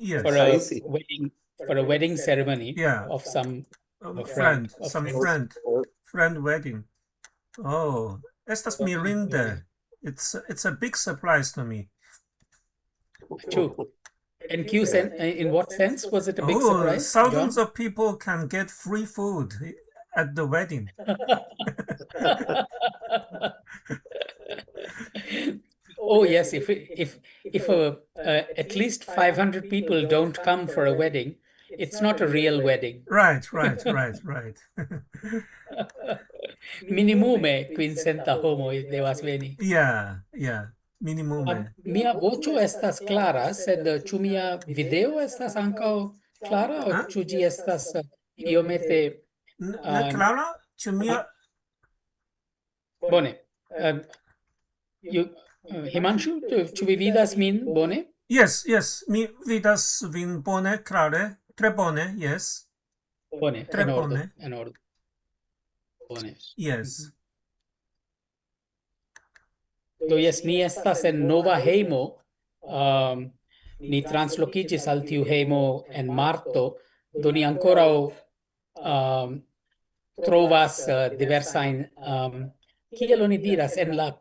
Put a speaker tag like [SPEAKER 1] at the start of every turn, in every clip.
[SPEAKER 1] Yes.
[SPEAKER 2] for
[SPEAKER 3] I
[SPEAKER 2] a
[SPEAKER 3] see.
[SPEAKER 2] wedding ceremony
[SPEAKER 1] Yeah.
[SPEAKER 2] of some
[SPEAKER 1] Friend,
[SPEAKER 2] of
[SPEAKER 1] some
[SPEAKER 2] friends.
[SPEAKER 1] friend wedding. Oh, estas mirinde. It's a big surprise to me.
[SPEAKER 2] True. In what sense was it a big
[SPEAKER 1] Oh,
[SPEAKER 2] surprise,
[SPEAKER 1] thousands
[SPEAKER 2] John?
[SPEAKER 1] of people can get free food at the wedding.
[SPEAKER 2] Oh yes, if at least 500 people don't come for a wedding, it's not a real wedding.
[SPEAKER 1] Right.
[SPEAKER 2] Minimume quincenta homoj devas veni.
[SPEAKER 1] Yeah. Minimume.
[SPEAKER 2] Mia voĉo estas klara, sed ĉu mia video estas ankaŭ klara, aŭ ĉu ĝi estas iomete
[SPEAKER 1] Ne clara? Ĉu mia?
[SPEAKER 2] bone? Himanshu, ĉu vi vidas min bone?
[SPEAKER 1] Yes, mi vidas vin bone, klare, tre bone, yes.
[SPEAKER 2] Bone,
[SPEAKER 1] Tre bone.
[SPEAKER 2] en ordo. Bone.
[SPEAKER 1] Yes.
[SPEAKER 2] Do jes, ni estas en nova hejmo. Ni translokiĝis al tiu hejmo en marto, do ni ankoraŭ trovas diversajn, kiel oni diras, en la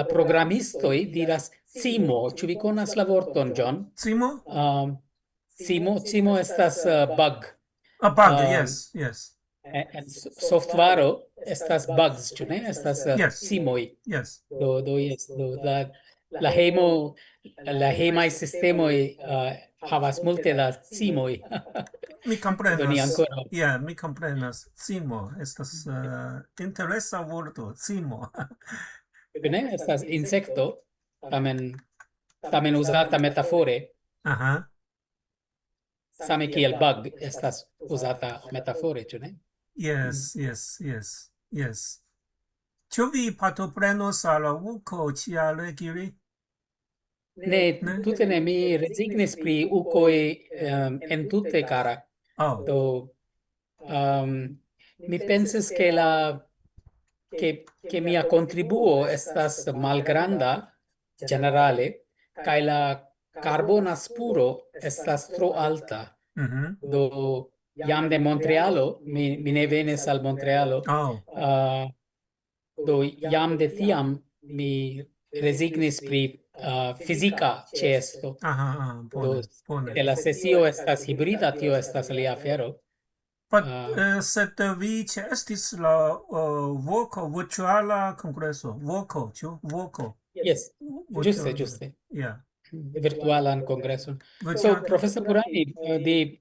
[SPEAKER 2] programistoj diras cimo. Ĉu vi konas la vorton, John?
[SPEAKER 1] Cimo?
[SPEAKER 2] Cimo estas bug.
[SPEAKER 1] A bug, yes.
[SPEAKER 2] En softvaro estas bugs, ĉu ne? Estas
[SPEAKER 1] Yes.
[SPEAKER 2] cimoj.
[SPEAKER 1] Yes.
[SPEAKER 2] Do yes, la hejmaj sistemoj havas multe da cimoj.
[SPEAKER 1] Mi
[SPEAKER 2] Do ni
[SPEAKER 1] komprenas.
[SPEAKER 2] ankoraŭ.
[SPEAKER 1] Yeah, mi komprenas. Cimo estas interesa vorto, cimo.
[SPEAKER 2] Ĉu ne? Estas insekto, tamen uzata metafore,
[SPEAKER 1] Aha.
[SPEAKER 2] same kiel bug estas uzata metafore, ĉu ne?
[SPEAKER 1] Yes. Ĉu vi partoprenos al la uko ĉiale, Giri?
[SPEAKER 2] Ne, tute ne, mi rezignis pri ukoj entute, kara.
[SPEAKER 1] Oh.
[SPEAKER 2] Do mi pensas che mia contribuo estas malgranda generale, kaj la carbona spuro estas tro alta. Do jam de Montrealo, mi ne venis al Montrealo, do jam de tiam mi resignis pri fizika ĉeesto.
[SPEAKER 1] Bone.
[SPEAKER 2] De la sesio estas hibrida, tio estas alia afero.
[SPEAKER 1] Sed vi ĉeestis la voko, virtuala kongreso. Voko, ĉu? Voko.
[SPEAKER 2] Yes, ĝuste.
[SPEAKER 1] Yeah.
[SPEAKER 2] Virtualan kongreson. So, Professor Purani, the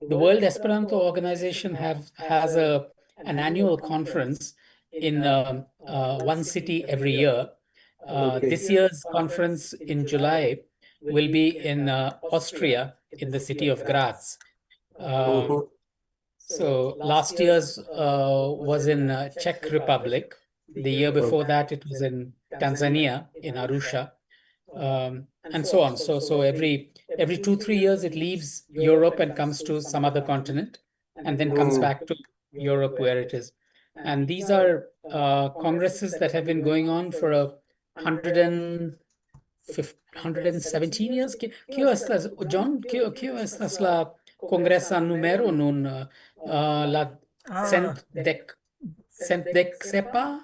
[SPEAKER 2] World Esperanto Organization has an annual conference in one city every year. This year's conference in July will be in Austria, in the city of Graz. So last year's was in Czech Republic. The year before that, it was in Tanzania, in Arusha. And so on. So every 2-3 years, it leaves Europe and comes to some other continent, and then comes back to Europe where it is. And these are congresses that have been going on for 117 years. Kio estas, John? Kio estas la kongresa numero nun? La centdek sepa?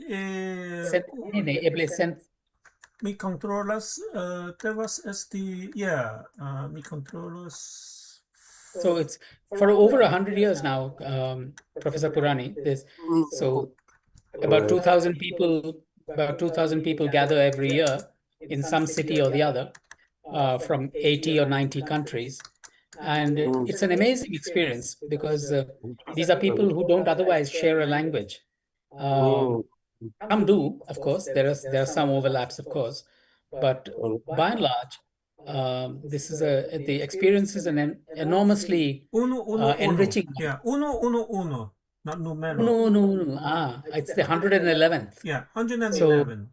[SPEAKER 2] Eble cent.
[SPEAKER 1] Mi controlas, devas esti, mi controlas.
[SPEAKER 2] So it's for over 100 years now, Professor Purani. So about 2,000 people gather every year in some city or the other from 80 or 90 countries. And it's an amazing experience because these are people who don't otherwise share a language. Some do, of course. There are some overlaps, of course, but by and large, the experience is an enormously enriching.
[SPEAKER 1] Yeah, uno, not numero.
[SPEAKER 2] No. It's the 111th.
[SPEAKER 1] Yeah, 111.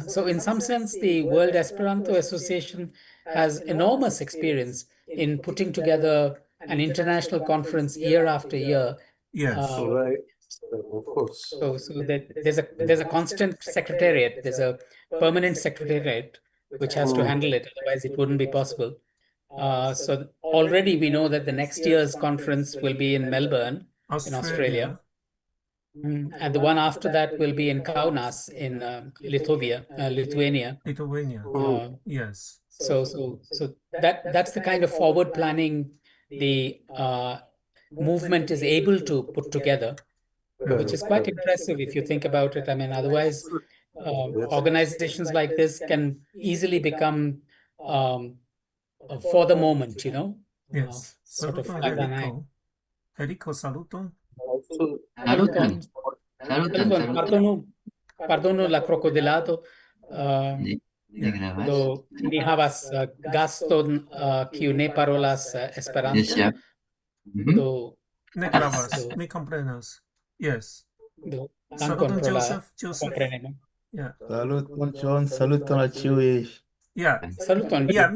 [SPEAKER 2] So in some sense, the World Esperanto Association has enormous experience in putting together an international conference year after year.
[SPEAKER 1] Yes.
[SPEAKER 3] Right. Of course.
[SPEAKER 2] So that there's a constant secretariat, there's a permanent secretariat which has to handle it, otherwise it wouldn't be possible. So already we know that the next year's conference will be in Melbourne, in Australia. And the one after that will be in Kaunas in Lithuania.
[SPEAKER 1] Yes.
[SPEAKER 2] So that's the kind of forward planning the movement is able to put together, which is quite impressive if you think about it. I mean, otherwise, organizations like this can easily become for the moment,
[SPEAKER 1] Yes.
[SPEAKER 2] sort of
[SPEAKER 1] Saluton,
[SPEAKER 2] like an
[SPEAKER 1] Enrico. Enrico, saluton.
[SPEAKER 2] Saluton. Saluton. Pardonu la krokodilado.
[SPEAKER 4] Ne gravas.
[SPEAKER 2] Do ni havas gaston kiu ne parolas Esperanto.
[SPEAKER 4] Yes, yeah.
[SPEAKER 2] Do
[SPEAKER 1] Ne gravas, mi komprenas. Yes.
[SPEAKER 2] dankon
[SPEAKER 1] Saluton,
[SPEAKER 2] pro la
[SPEAKER 1] Joseph.
[SPEAKER 2] komprenemo.
[SPEAKER 1] Yeah.
[SPEAKER 3] Saluton, John. Saluton al ĉiuj.
[SPEAKER 1] Yeah.
[SPEAKER 2] Saluton.
[SPEAKER 1] Yeah,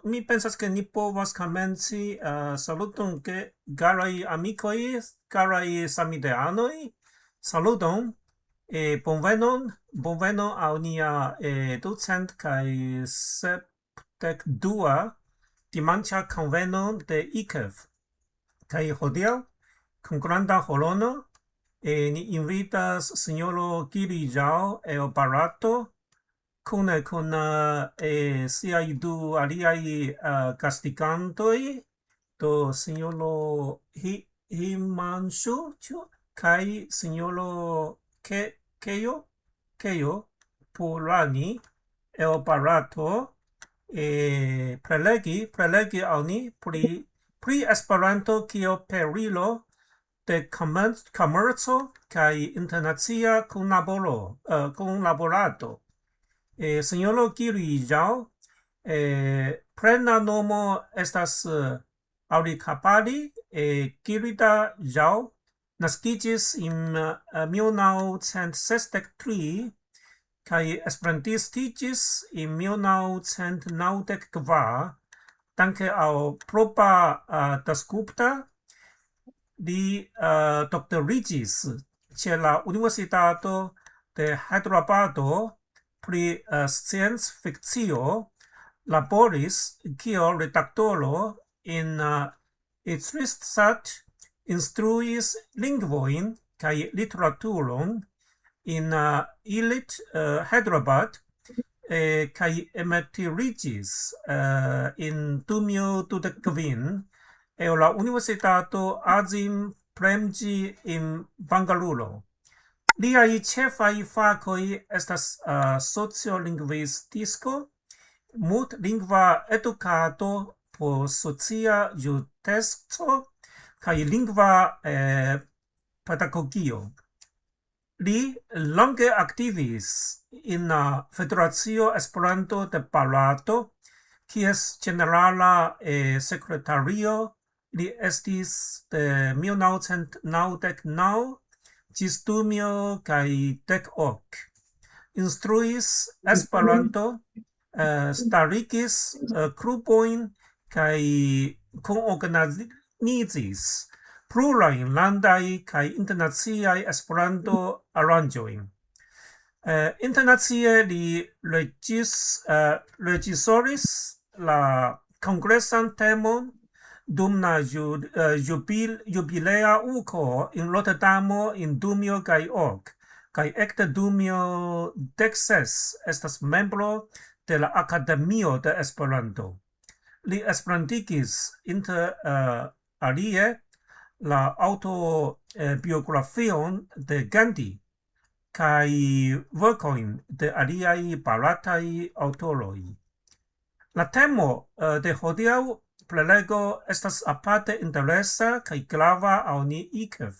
[SPEAKER 1] mi pensas ke ni povas komenci saluton ke garaj amikoj, garaj samideanoj. Saluton. Bonvenon al nia 272 Dimanĉa Kunveno de IKEF. Kaj hodiaŭ, kun granda horono, ni invitas sinjoro Giri Rao el Barato, kune kun siaj du aliaj gastigantoj, do sinjoro Himanshu kaj sinjoro Kejo Purani el Barato prelegi al ni pri Esperanto kiel perilo de komerco kaj internacia kunlaborado. Signoro Giri Rao, plena nomo estas aŭdikapari Giri Rao, naskiĝis en 1963 kaj esperantistiĝis en 1992 danke al propra dasgupta. Li doktoriĝis ĉe la Universitato de Hyderabado pri sciencfikcio, laboris kiel redaktoro en Isristat, instruis lingvojn kaj literaturon en Ilit, Hyderabad, kaj emeritiĝis en 2025 el la Universitato Azim Premji en Bangalore. Liaj ĉefaj fakoj estas sociolingvistiko, multlingva edukado por socia justeco kaj lingva pedagogio. Li longe aktivis en la Federacio Esperanto de Barato, kies ĝenerala sekretario li estis de 1999 ĝis 2010. Instruis Esperanto, starigis klubojn kaj kunorganizis plurajn landaj kaj internaciaj Esperanto-aranĝojn. Internacie li reĝisoris la kongresan temon dum la jubilea uko en Rotterdamo en 2008 kaj ekde 2016 estas membro de la Akademio de Esperanto. Li esperantigis inter alie la autobiografion de Gandhi kaj verkojn de aliaj barataj aŭtoroj. La temo de hodiaŭ prelego estas aparte interesa kaj grava al ni IKEF,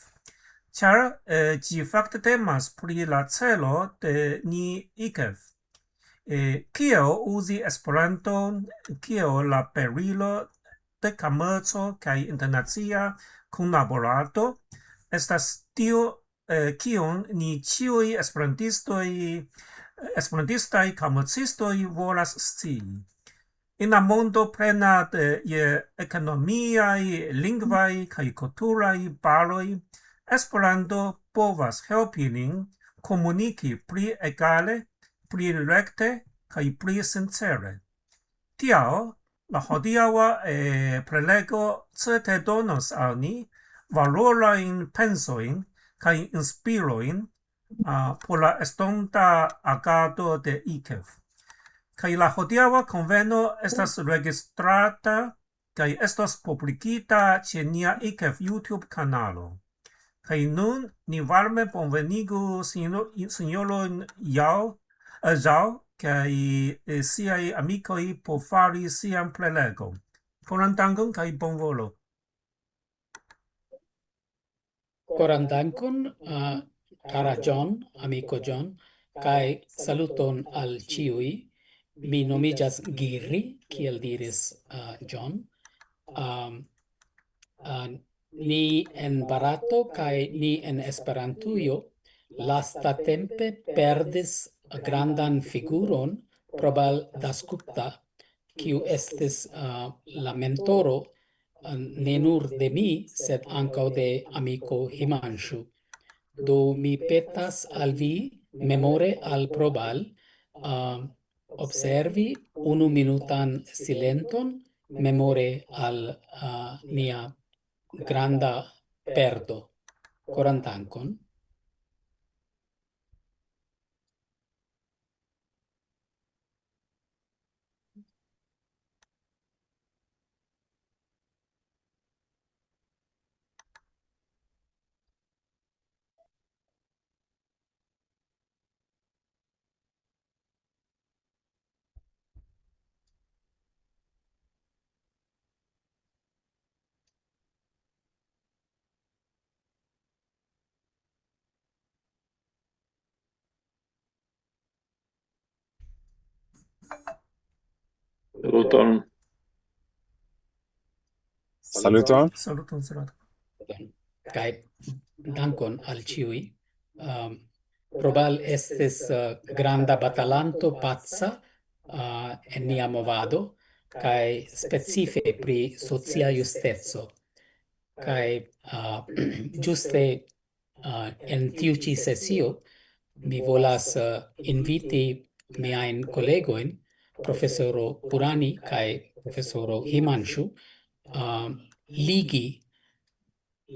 [SPEAKER 1] ĉar ĝi fakte temas pri la celo de ni IKEF. Kiel uzi Esperanton kiel la perilo de komerco kaj internacia kunlaborado estas tio kion ni ĉiuj esperantistaj komercistoj volas scii. En la mondo plena de ekonomiaj, lingvaj kaj kulturaj baroj, Esperanto povas helpi nin komuniki pli egale, pli rekte kaj pli sincere. Tial La hodiaŭa prelego certe donos al ni valorajn pensojn kaj inspirojn por la estonta agado de IKEF. Kaj la hodiaŭa kunveno estas registrata kaj estas publikita ĉe nia IKEF YouTube kanalo. Kaj nun ni varme bonvenigu sinjoron Zhao kaj siaj amikoj por fari sian prelegon. Koran dankon kaj bonvolo.
[SPEAKER 2] Koran dankon, cara John, amico John, kai saluton al ciui. Mi nomigas Giri, kiel diris John. Ni en Barato kai ni en Esperantujo lasta tempe perdis grandan figuron probal dasgupta, kiu estis la mentoro ne nur de mi, sed ankaŭ de amiko Himanshu. Do mi petas al vi memore al probal observi 1 minutan silenton memore al nia granda perdo. Koran dankon.
[SPEAKER 5] Saluton.
[SPEAKER 6] Saluton.
[SPEAKER 1] Saluton.
[SPEAKER 2] Kaj dankon al ciui. Probal estis granda batalanto paca en nia movado, kaj specife pri socia justeco. Kaj ĝuste en tiu ĉi sesio mi volas inviti miajn kolegojn, profesoro Purani kaj profesoro Himanshu, ligi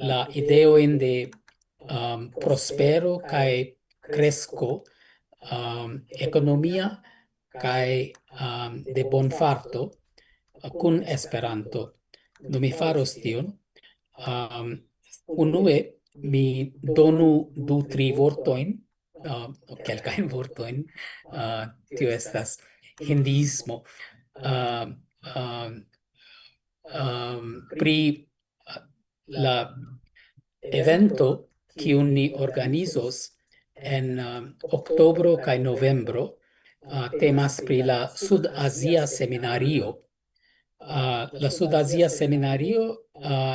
[SPEAKER 2] la ideojn de prospero kaj cresco ekonomia kaj de bonfarto kun Esperanto. Do mi faros tion. Unue mi donu 2-3 vortojn, kelkajn vortojn, tio estas hindiismo, pri la evento kiun ni organizos en oktobro kaj novembro. Temas pri la Sud-Azia Seminario. La Sud-Azia Seminario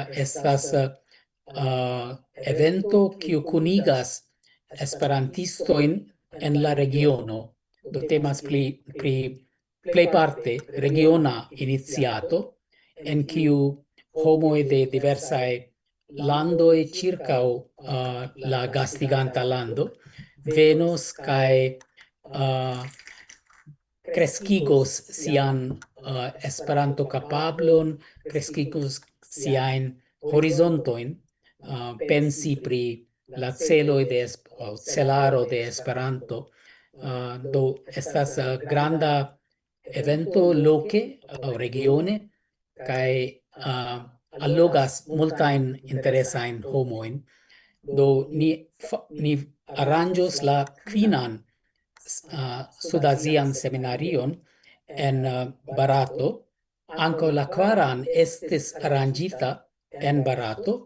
[SPEAKER 2] estas evento kiu kunigas esperantistojn en la regiono. Do temas pri plejparte regiona iniciato, en kiu homoj de diversaj landoj ĉirkaŭ la gastiganta lando venos kaj kreskigos sian Esperanto kapablon, kreskigos siajn horizontojn, pensi pri la celoj de celaro de Esperanto. Do estas granda evento loke aŭ regione kaj allogas multajn interesajn homojn. Do ni aranĝos la kvinan Sud-Azian seminarion en Barato. Ankaŭ la kvaran estis aranĝita en Barato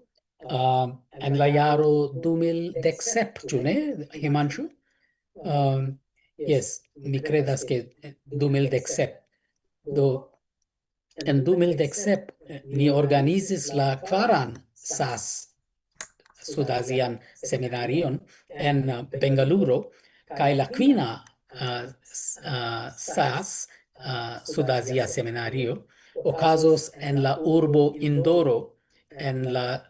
[SPEAKER 2] en la jaro 2017, ĉu ne, Himanshu? Yes, mi kredas ke 2017. Do en 2017 ni organizis la kvaran SAS Sud-Azian seminarion en Bengaluru, kaj la kvina SAS Sud-Azia seminario okazos en la urbo Indoro en la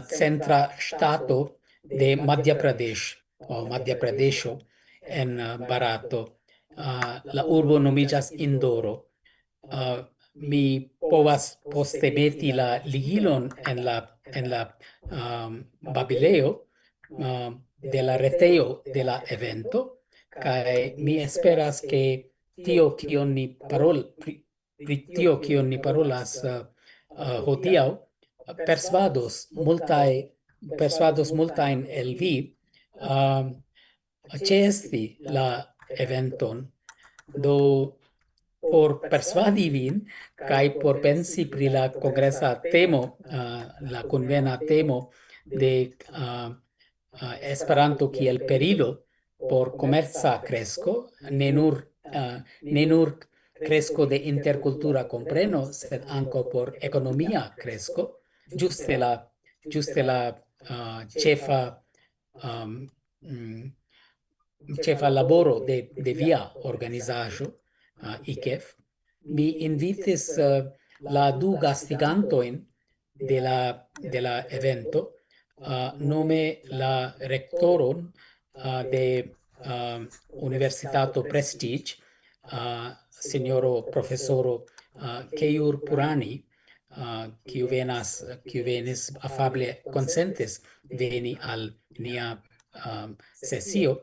[SPEAKER 2] centra ŝtato de Madhya Pradesh o Madhya Pradesho en Barato. La urbo nomiĝas Indoro. mi povas poste meti la ligilon en la babileo de la retejo de la evento, kaj mi esperas ke tio kion ni pri tio kion ni parolas hodiaŭ persvados multajn el vi ĉeesti la eventon. Do por persvadi vin kaj por pensi pri la kongresa temo, la kunvena temo de Esperanto kiel perilo por komerca kresko, ne nur kresko de interkultura kompreno, sed ankaŭ por ekonomia kresko, ĝuste la ĉefa ĉefa laboro de via organizaĵo, IKEF. Mi invitis la du gastigantojn de la evento, nome la rektoron de Universitato Prestige, signoro profesoro Keyur Purani, kiu venis afable konsentis veni al nia sesio,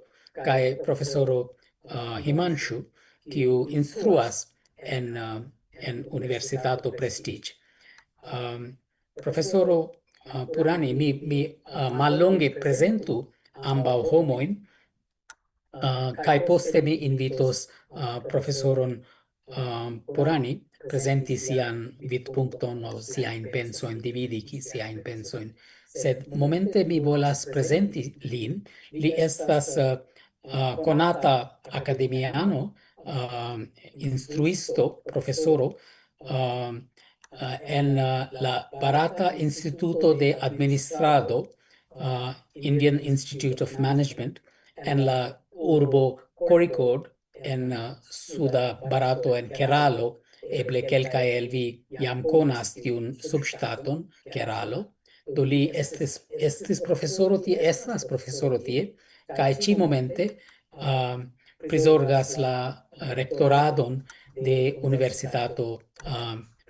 [SPEAKER 2] kaj profesoro Himanshu, kiu instruas en Universitato Prestige. Profesoro Purani, mi mallonge prezentu ambaŭ homojn, kaj poste mi invitos profesoron Purani prezenti sian vidpunkton aŭ siajn pensojn, dividi siajn pensojn. Sed momente mi volas prezenti lin. Li estas konata akademiano, instruisto, profesoro en la Barata Instituto de Administrado, Indian Institute of Management, en la urbo Kozhikode en suda Barato en Keralo. Eble kelkaj el vi jam konas tiun subŝtaton, Keralo. Do li estas profesoro tie, kaj ĉi-momente prizorgas la rektoradon de Universitato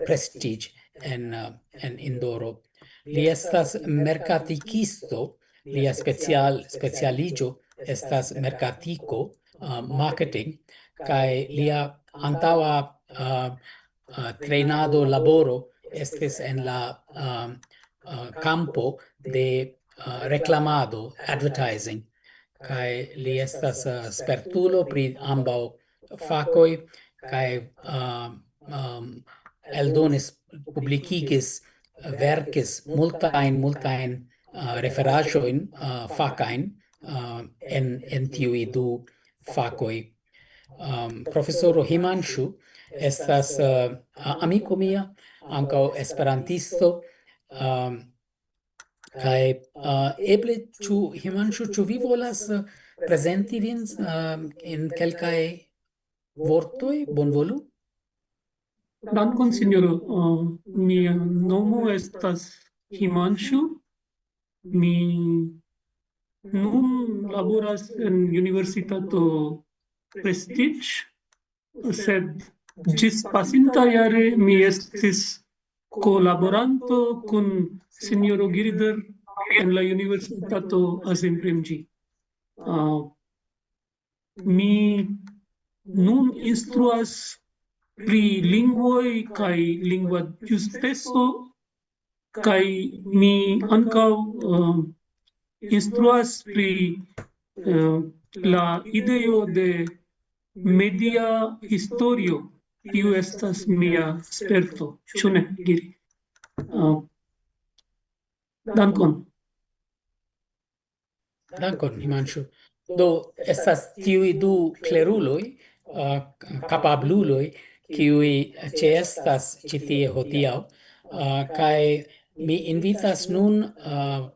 [SPEAKER 2] Prestige en Indoro. Li estas merkatikisto, lia specialiĝo estas merkatiko, marketing, kaj lia antaŭa trejnado laboro estis en la campo de reklamado, advertising, kaj li estas spertulo pri ambaŭ fakoj, kaj eldonis, publikigis, verkis multajn referaĵojn fakajn en tiuj du fakoj. Profesoro Himanshu estas amiko mia, ankaŭ esperantisto, kaj eble Himanshu, ĉu vi volas prezenti vin en kelkaj vortoj? Bonvolu.
[SPEAKER 6] Dankon, sinjoro. Mia nomo estas Himanshu. Mi nun laboras en Universitato Prestige, sed ĝis pasinta jare mi estis kolaboranto kun sinjoro Giri Rao en la Universitato Azempremĝi. Mi nun instruas pri lingvoj kaj lingva justeco, kaj mi ankaŭ instruas pri la ideo de media historio. Tiu estas mia sperto, ĉu ne, Giri? Dankon.
[SPEAKER 2] Dankon, Himanshu. Do estas tiuj du kleruloj, kapabluloj, kiuj ĉeestas ĉi tie hodiaŭ, kaj mi invitas nun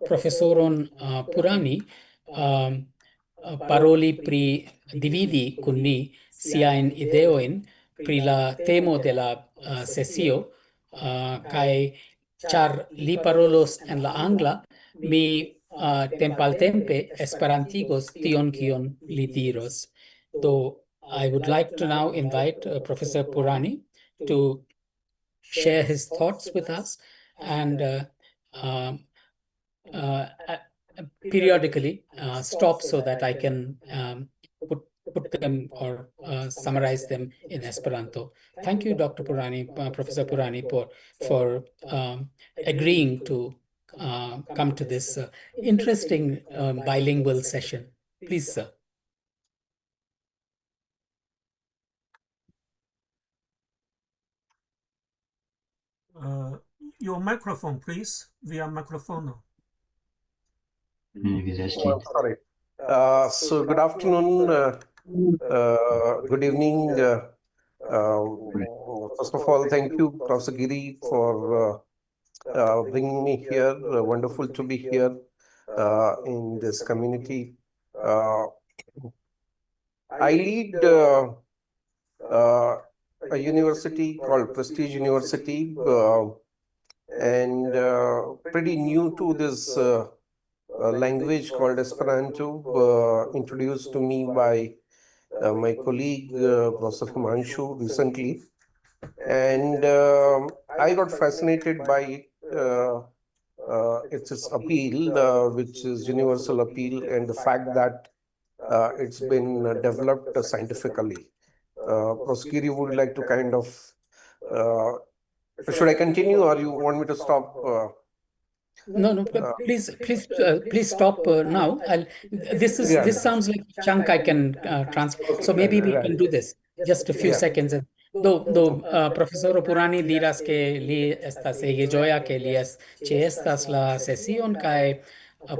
[SPEAKER 2] profesoron Purani paroli pri dividi kun ni siajn ideojn pri la temo de la sesio, kaj ĉar li parolos en la angla, mi tempaltempe esperantigos tion kion li diros. So I would like to now invite Professor Purani to share his thoughts with us, and periodically stop so that I can put them or summarize them in Esperanto. Thank you, Dr. Purani, Professor Purani, for agreeing to come to this interesting bilingual session. Please, sir.
[SPEAKER 1] Your microphone, please, via microphone.
[SPEAKER 7] Sorry. So good afternoon, good evening. First of all, thank you, Professor Giri, for bringing me here. Wonderful to be here in this community. I lead a university called Prestige University, and pretty new to this language called Esperanto, introduced to me by my colleague, Professor Himanshu, recently. And I got fascinated by its appeal, which is universal appeal, and the fact that it's been developed scientifically. Professor Giri, would you like to kind of, should I continue or you want me to stop?
[SPEAKER 2] No, please stop now. This sounds like a chunk I can translate. So maybe we can do this just a few seconds. Do profesoro Purani diras que li estas ege ĝoja ke li ĉeestas la sesion kaj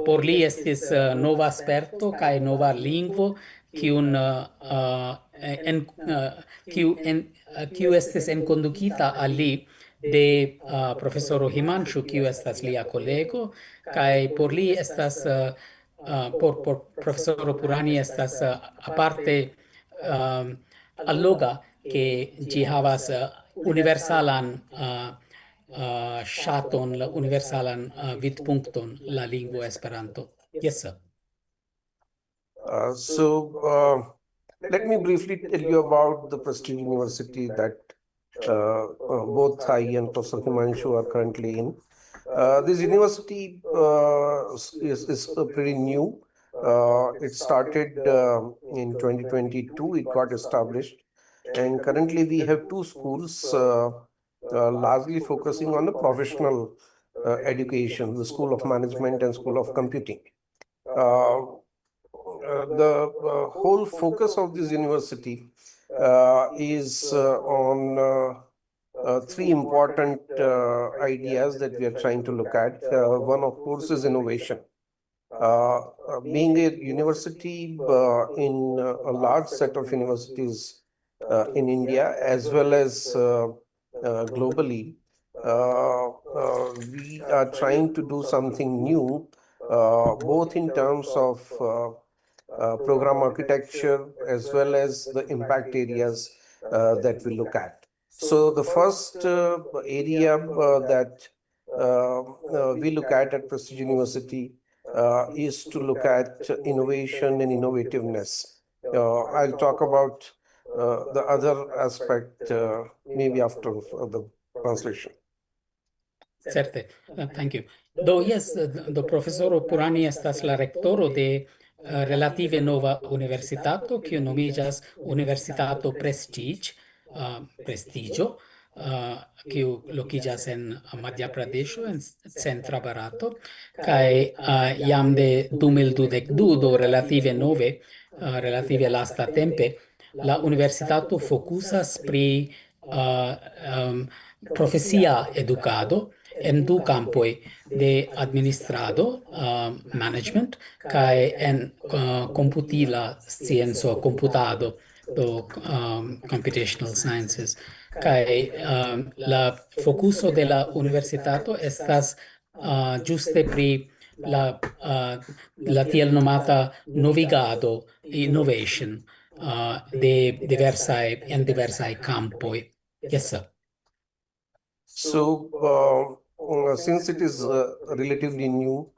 [SPEAKER 2] por li estis nova sperto kaj nova lingvo kiun kiu estis enkondukita al li de profesoro Himanshu, kiu estas lia kolego, kaj por li estas por profesoro Purani estas aparte alloga che ĝi havas universalan ŝaton, la universalan vidpunkton, la lingvo Esperanto. Yes, sir.
[SPEAKER 7] Let me briefly tell you about the Prestige University that both I and Professor Himanshu are currently in. This university is pretty new. It started in 2022. It got established. And currently we have two schools largely focusing on the professional education, the School of Management and School of Computing. The whole focus of this university is on three important ideas that we are trying to look at. One, of course, is innovation. Being a university in a large set of universities in India as well as globally, we are trying to do something new, both in terms of program architecture as well as the impact areas that we look at. So the first area that we look at Prestige University is to look at innovation and innovativeness. I'll talk about the other aspect maybe after the translation.
[SPEAKER 2] Certe, thank you. Do yes, do profesoro Purani estas la rektoro de relative nova universitato, kiu nomiĝas Universitato Prestige, prestigio, kiu lokiĝas en Madhya Pradesho, en centra Barato, kaj jam de 2022, do relative nove, relative lasta tempe, la universitato fokusas pri profesia edukado en du campoi de administrado, management, kaj en computila scienzo, computado, do computational sciences. Kaj la focuso de la universitato estas ĝuste pri la tiel nomata novigado, innovation, de diversaj campoi. Yes, sir.
[SPEAKER 7] So, since it is relatively new,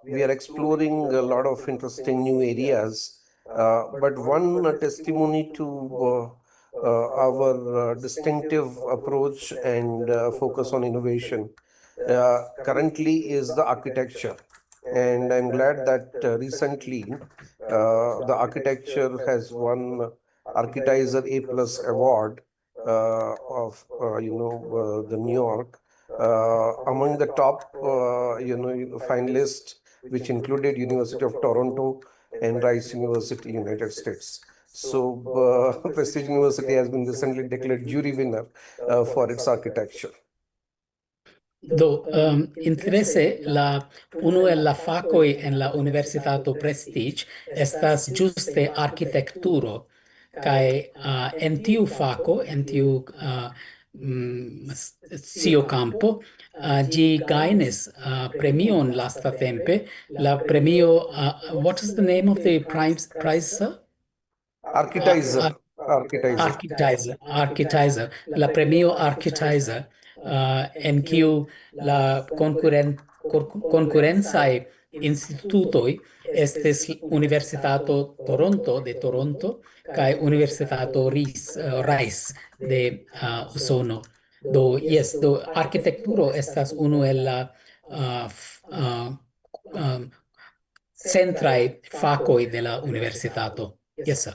[SPEAKER 7] we are exploring a lot of interesting new areas. But one testimony to our distinctive approach and focus on innovation currently is the architecture. And I'm glad that recently the architecture has won Architizer A Plus award of the New York among the top finalists, which included University of Toronto and Rice University, United States. So Prestige University has been recently declared jury winner for its architecture.
[SPEAKER 2] Do interesse la uno el la facoi en la Universitato Prestige estas juste architecturo, kai en tiu faco, en tiu scio campo, gi gainis premion lasta tempe, la premio, what is the name of the prize, sir?
[SPEAKER 7] Architizer.
[SPEAKER 2] Architizer, la premio Architizer, en kiu la concurrenzae institutoi estes Universitato Toronto de Toronto kai Universitato Rice de Usono. Do yes, do architecturo estas unu el la centrae facoi de la universitato. Yes, sir.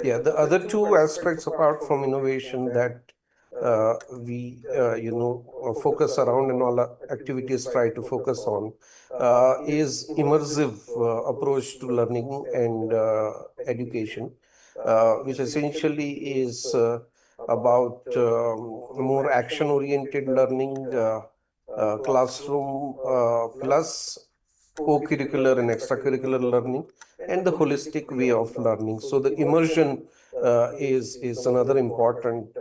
[SPEAKER 7] Yeah, the other two aspects apart from innovation that we focus around and all activities try to focus on is immersive approach to learning and education, which essentially is about more action-oriented learning, classroom plus co-curricular and extracurricular learning, and the holistic way of learning. So the immersion is another important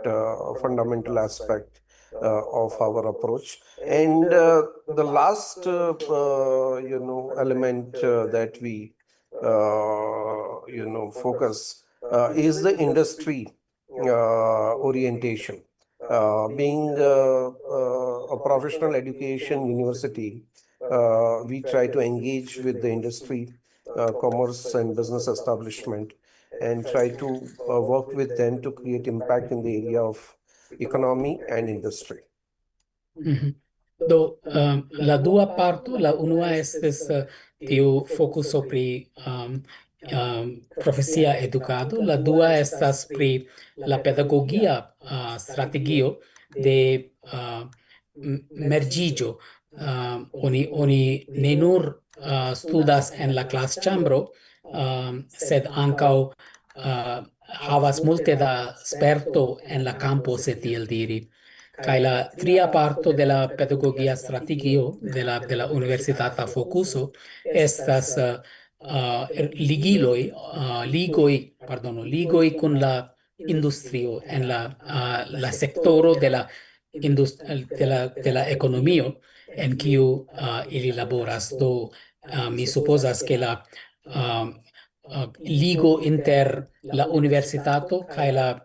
[SPEAKER 7] fundamental aspect of our approach. And the last element that we focus is the industry orientation. Being a professional education university, we try to engage with the industry, commerce and business establishment, and try to work with them to create impact in the area of economy and industry.
[SPEAKER 2] Do la dua parto, la unua estes tiu focuso pri profesia educado, la dua estas pri la pedagogia strategio de mergigio. Oni ne nur studas en la class chambro, sed ancau havas multe da sperto en la campo, se tiel diri. Kai la tria parto de la pedagogia strategio de la universitata focuso estas ligoi kun la industrio en la sectoro de la economio en kiu ili laboras. Do mi supposas ke la ligo inter la universitato kaj la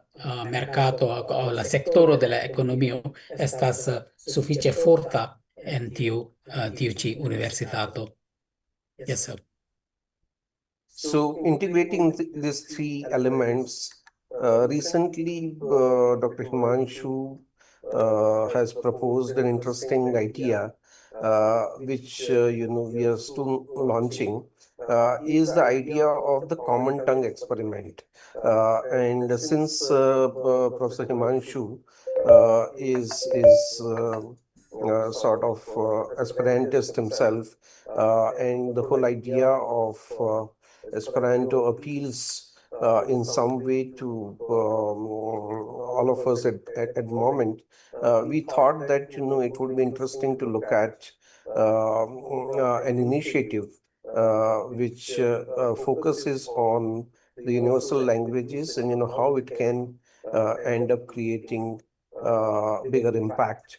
[SPEAKER 2] mercato o la sectoro de la economio estas sufiĉe forta en tiu ci universitato. Yes, sir.
[SPEAKER 7] So integrating these three elements, recently Dr. Himanshu has proposed an interesting idea, which we are still launching, is the idea of the common tongue experiment. And since Professor Himanshu is sort of Esperantist himself, and the whole idea of Esperanto appeals in some way to all of us at the moment, we thought that it would be interesting to look at an initiative which focuses on the universal languages and how it can end up creating bigger impact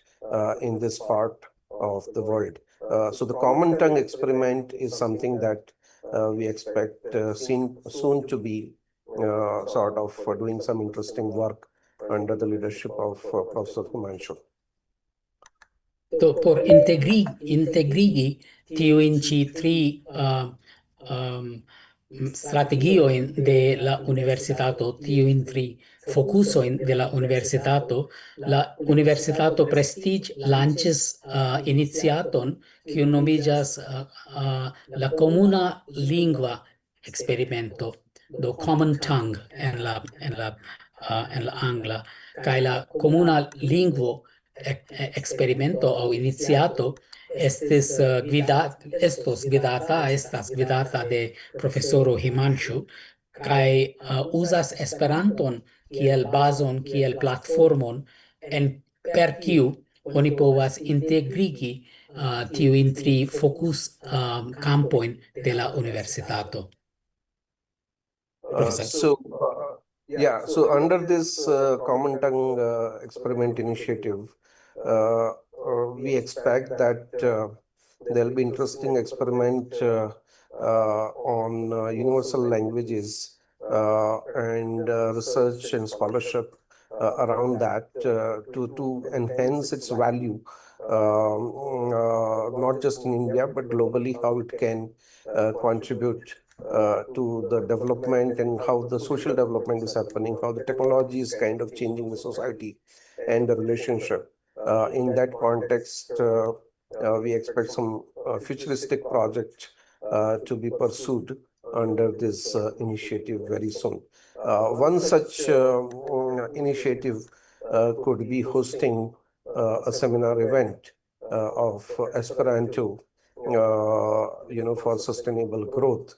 [SPEAKER 7] in this part of the world. So the common tongue experiment is something that we expect soon to be sort of doing some interesting work under the leadership of Professor Himanshu.
[SPEAKER 2] So por integrigi tiujn ĉi tri strategiojn de la universitato, tiujn tri focusojn de la universitato prestige lanĉis iniciaton kiu nomiĝas la komuna lingva experimento, do common tongue en la angla, kaj la komuna lingvo experimento aŭ iniciato estas gvidata de profesoro Himanshu, kaj uzas Esperanton kiel bazon, kiel platformon, per kiu oni povas integrigi tiujn tri fokus kampojn de la universitato.
[SPEAKER 7] So under this common tongue experiment initiative, we expect that there'll be interesting experiment on universal languages and research and scholarship around that to enhance its value, not just in India, but globally, how it can contribute to the development and how the social development is happening, how the technology is kind of changing the society and the relationship. In that context, we expect some futuristic project to be pursued under this initiative very soon. One such initiative could be hosting a seminar event of Esperanto, for sustainable growth,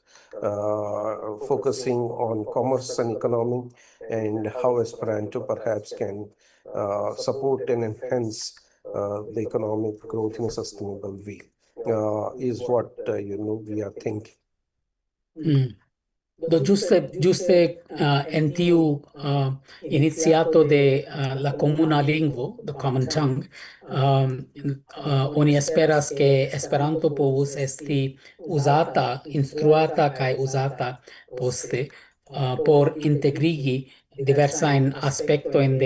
[SPEAKER 7] focusing on commerce and economy and how Esperanto perhaps can support and enhance the economic growth in a sustainable way, is what we are thinking.
[SPEAKER 2] Do ĝuste en tiu iniciato de la komuna lingvo, the common tongue, oni esperas ke Esperanto povus esti uzata, instruata kaj uzata poste por integrigi diversajn aspektojn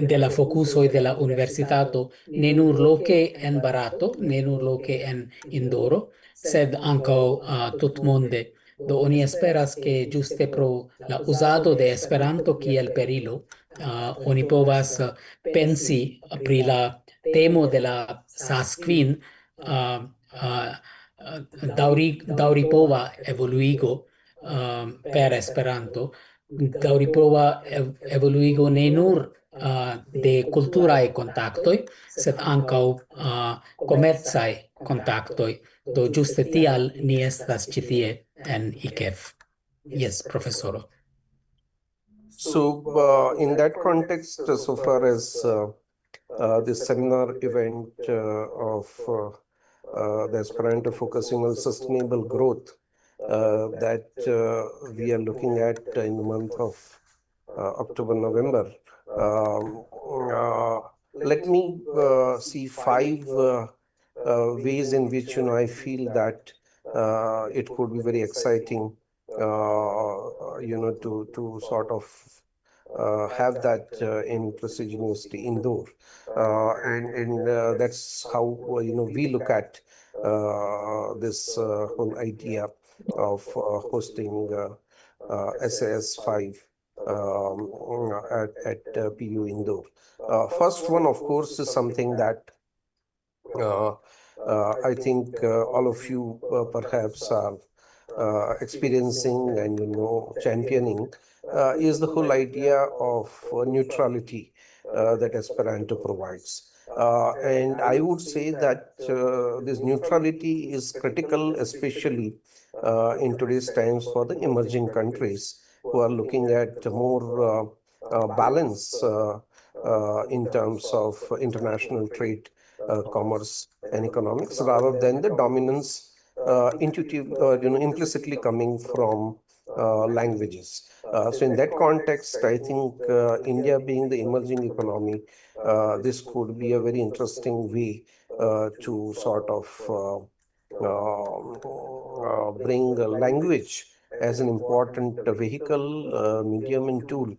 [SPEAKER 2] de la fokusoj de la universitato, ne nur loke en Barato, ne nur loke en Indoro, sed ankaŭ tutmonde. Do oni esperas ke ĝuste pro la uzado de Esperanto kiel perilo, oni povas pensi pri la temo de la SARS-CoV daŭripova evoluigo per Esperanto, daŭripova evoluigo ne nur de kulturaj kontaktoj, sed ankaŭ komercaj kontaktoj. Do ĝuste tial ni estas ĉi tie en IKEF. Yes, profesoro.
[SPEAKER 7] So in that context, so far as this seminar event of the Esperanto focusing on sustainable growth that we are looking at in the month of October, November, let me see 5 ways in which I feel that it could be very exciting, to sort of have that in Prestige University Indore, and that's how we look at this whole idea of hosting SAS 5 at PU Indore. First one, of course, is something that I think all of you perhaps are experiencing and championing, is the whole idea of neutrality that Esperanto provides. And I would say that this neutrality is critical, especially in today's times for the emerging countries who are looking at more balance in terms of international trade, commerce and economics, rather than the dominance implicitly coming from languages. So in that context, I think India being the emerging economy, this could be a very interesting way to sort of bring language as an important vehicle, medium and tool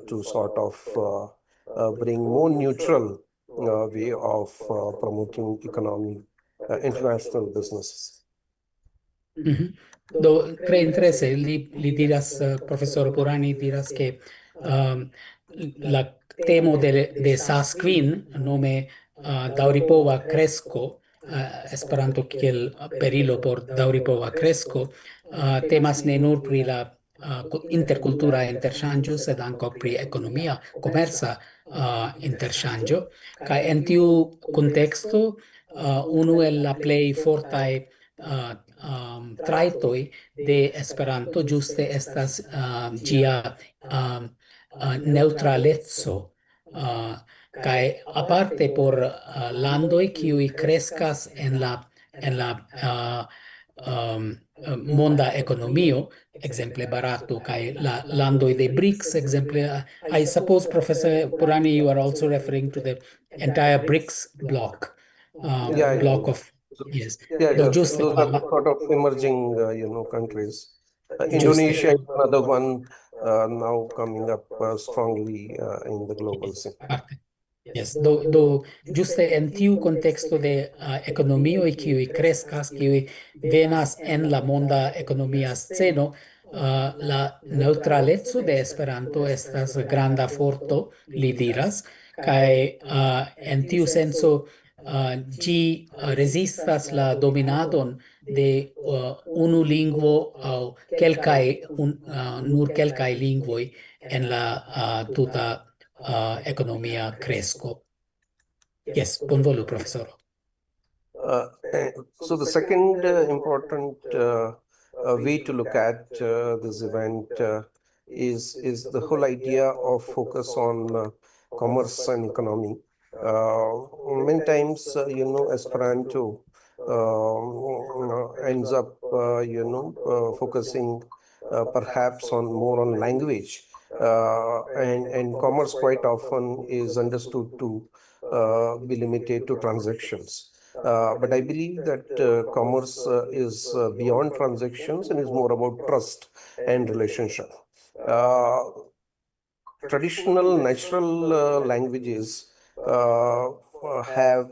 [SPEAKER 7] to sort of bring more neutral way of promoting economy, international businesses.
[SPEAKER 2] Do tre interesse li diras professor Purani diras che la temo de Sasquin nome daŭripova kresko Esperanto kiel perilo por daŭripova kresko temas ne nur pri la interkultura interŝanĝo, sed ankaŭ pri ekonomia, komerca interŝanĝo. Kaj en tiu kunteksto unu el la plej fortaj traitoi de Esperanto ĝuste estas ĝia neŭtraleco. Kaj aparte por landoj kiuj kreskas en la monda ekonomio, exemple Barato, kaj la landoj de BRICS, exemple, I suppose, Professor Purani, you are also referring to the entire BRICS block, block of, yes.
[SPEAKER 7] Those are the sort of emerging, countries. Indonesia is another one now coming up strongly in the global scene.
[SPEAKER 2] Yes, do giuste en tiu contexto de economio kiuj kreskas, kiuj venas en la monda ekonomia sceno, la neutraleco de Esperanto estas granda forto, li diras, kaj en tiu senso ĝi rezistas la dominadon de unu lingvo aŭ nur kelkaj lingvoj en la tuta economia cresco. Yes, bonvolu, professor.
[SPEAKER 7] So the second important way to look at this event is the whole idea of focus on commerce and economy. Many times, Esperanto ends up, focusing perhaps more on language. And commerce quite often is understood to be limited to transactions. But I believe that commerce is beyond transactions and is more about trust and relationship. Traditional natural languages have,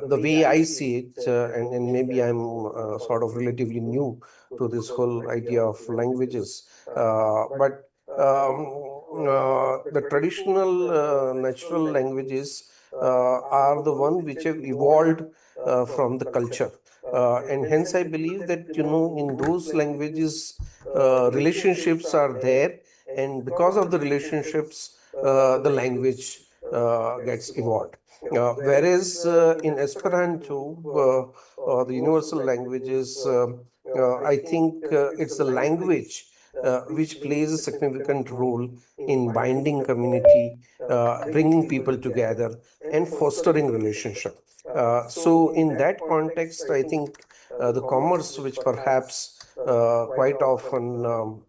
[SPEAKER 7] the way I see it, and maybe I'm sort of relatively new to this whole idea of languages, but the traditional natural languages are the ones which have evolved from the culture. And hence I believe that, in those languages, relationships are there. And because of the relationships, the language gets evolved. Whereas in Esperanto, the universal languages, I think it's the language which plays a significant role in binding community, bringing people together, and fostering relationship. So in that context, I think the commerce, which perhaps quite often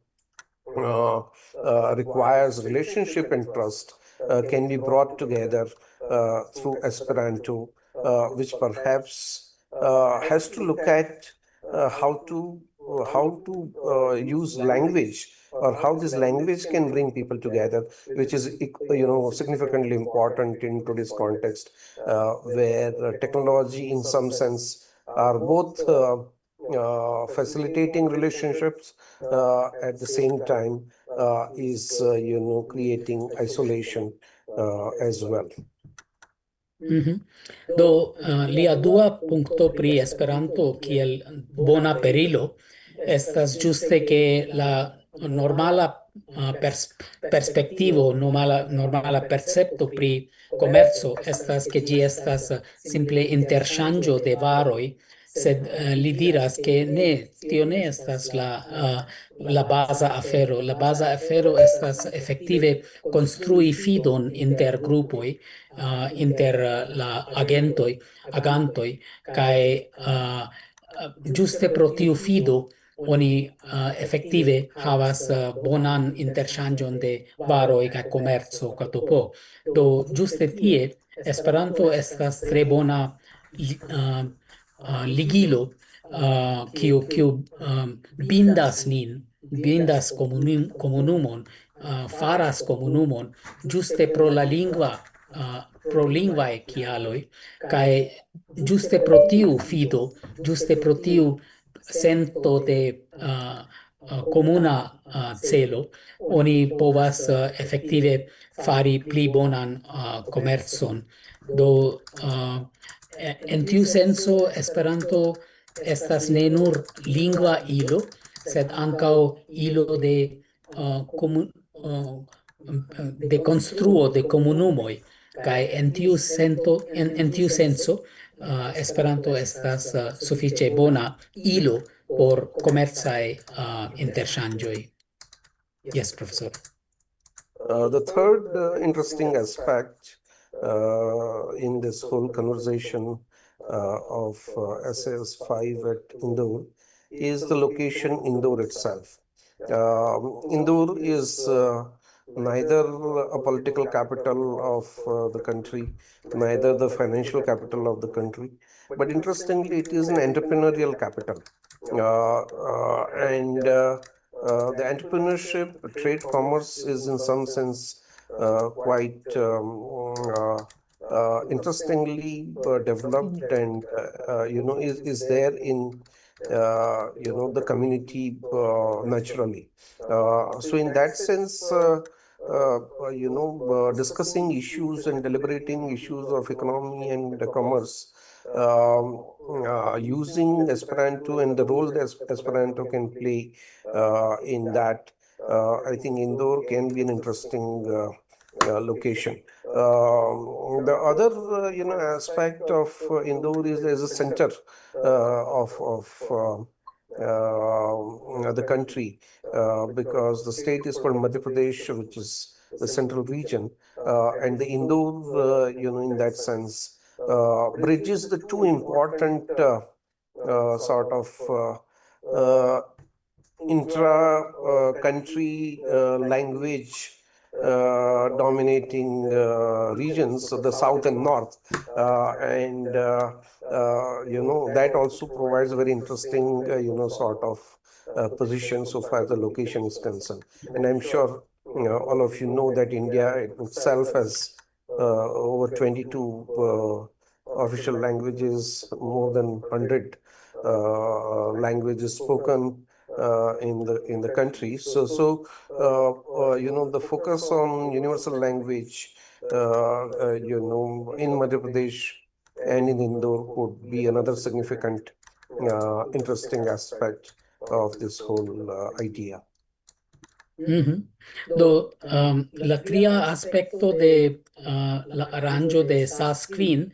[SPEAKER 7] requires relationship and trust, can be brought together through Esperanto, which perhaps has to look at how to use language, or how this language can bring people together, which is significantly important in today's context, where technology in some sense are both facilitating relationships, at the same time is creating isolation as well.
[SPEAKER 2] Do lia dua punkto pri Esperanto kiel bona perilo estas ĝuste ke la normala perspektivo, normala percepto pri komerco estas ke ĝi estas simple interŝanĝo de varoj, sed li diras ke ne, tio ne estas la baza afero. La baza afero estas efektive konstrui fidon inter grupoj, inter la agantoj, kaj ĝuste pro tiu fido oni efektive havas bonan interŝanĝon de varoj kaj komerco kaj topo. Do ĝuste tie Esperanto estas tre bona ligilo kiu bindas nin, bindas komunumon, faras komunumon ĝuste pro la pro lingvaj kialoj, kaj ĝuste pro tiu fido, ĝuste pro tiu sento de comuna celo, oni povas effektive fari pli bonan komercon. Do en tiu senso Esperanto estas ne nur lingva ilo, sed ankaŭ ilo de de konstruo de komunumoj. Kaj en tiu senso Esperanto estas sufiĉe bona ilo por komercaj interŝanĝoj. Yes, professor.
[SPEAKER 7] The third interesting aspect in this whole conversation of SAS5 at Indore is the location Indore itself. Indore is neither a political capital of the country, neither the financial capital of the country, but interestingly, it is an entrepreneurial capital. And the entrepreneurship, trade, commerce is in some sense quite interestingly developed, and is there in the community naturally. So in that sense, discussing issues and deliberating issues of economy and commerce using Esperanto and the role that Esperanto can play in that, I think Indore can be an interesting location. The other aspect of Indore is as a center of the country, because the state is called Madhya Pradesh, which is the central region, and the Indore, in that sense, bridges the two important sort of intra-country language dominating regions of the south and north, and that also provides very interesting sort of position so far as the location is concerned. And I'm sure all of you know that India itself has over 22 official languages, more than 100 languages spoken in the country. So the focus on universal language in Madhya Pradesh and in Indore could be another significant interesting aspect of this whole idea.
[SPEAKER 2] Do la tria aspecto de la aranĝo de Saskvin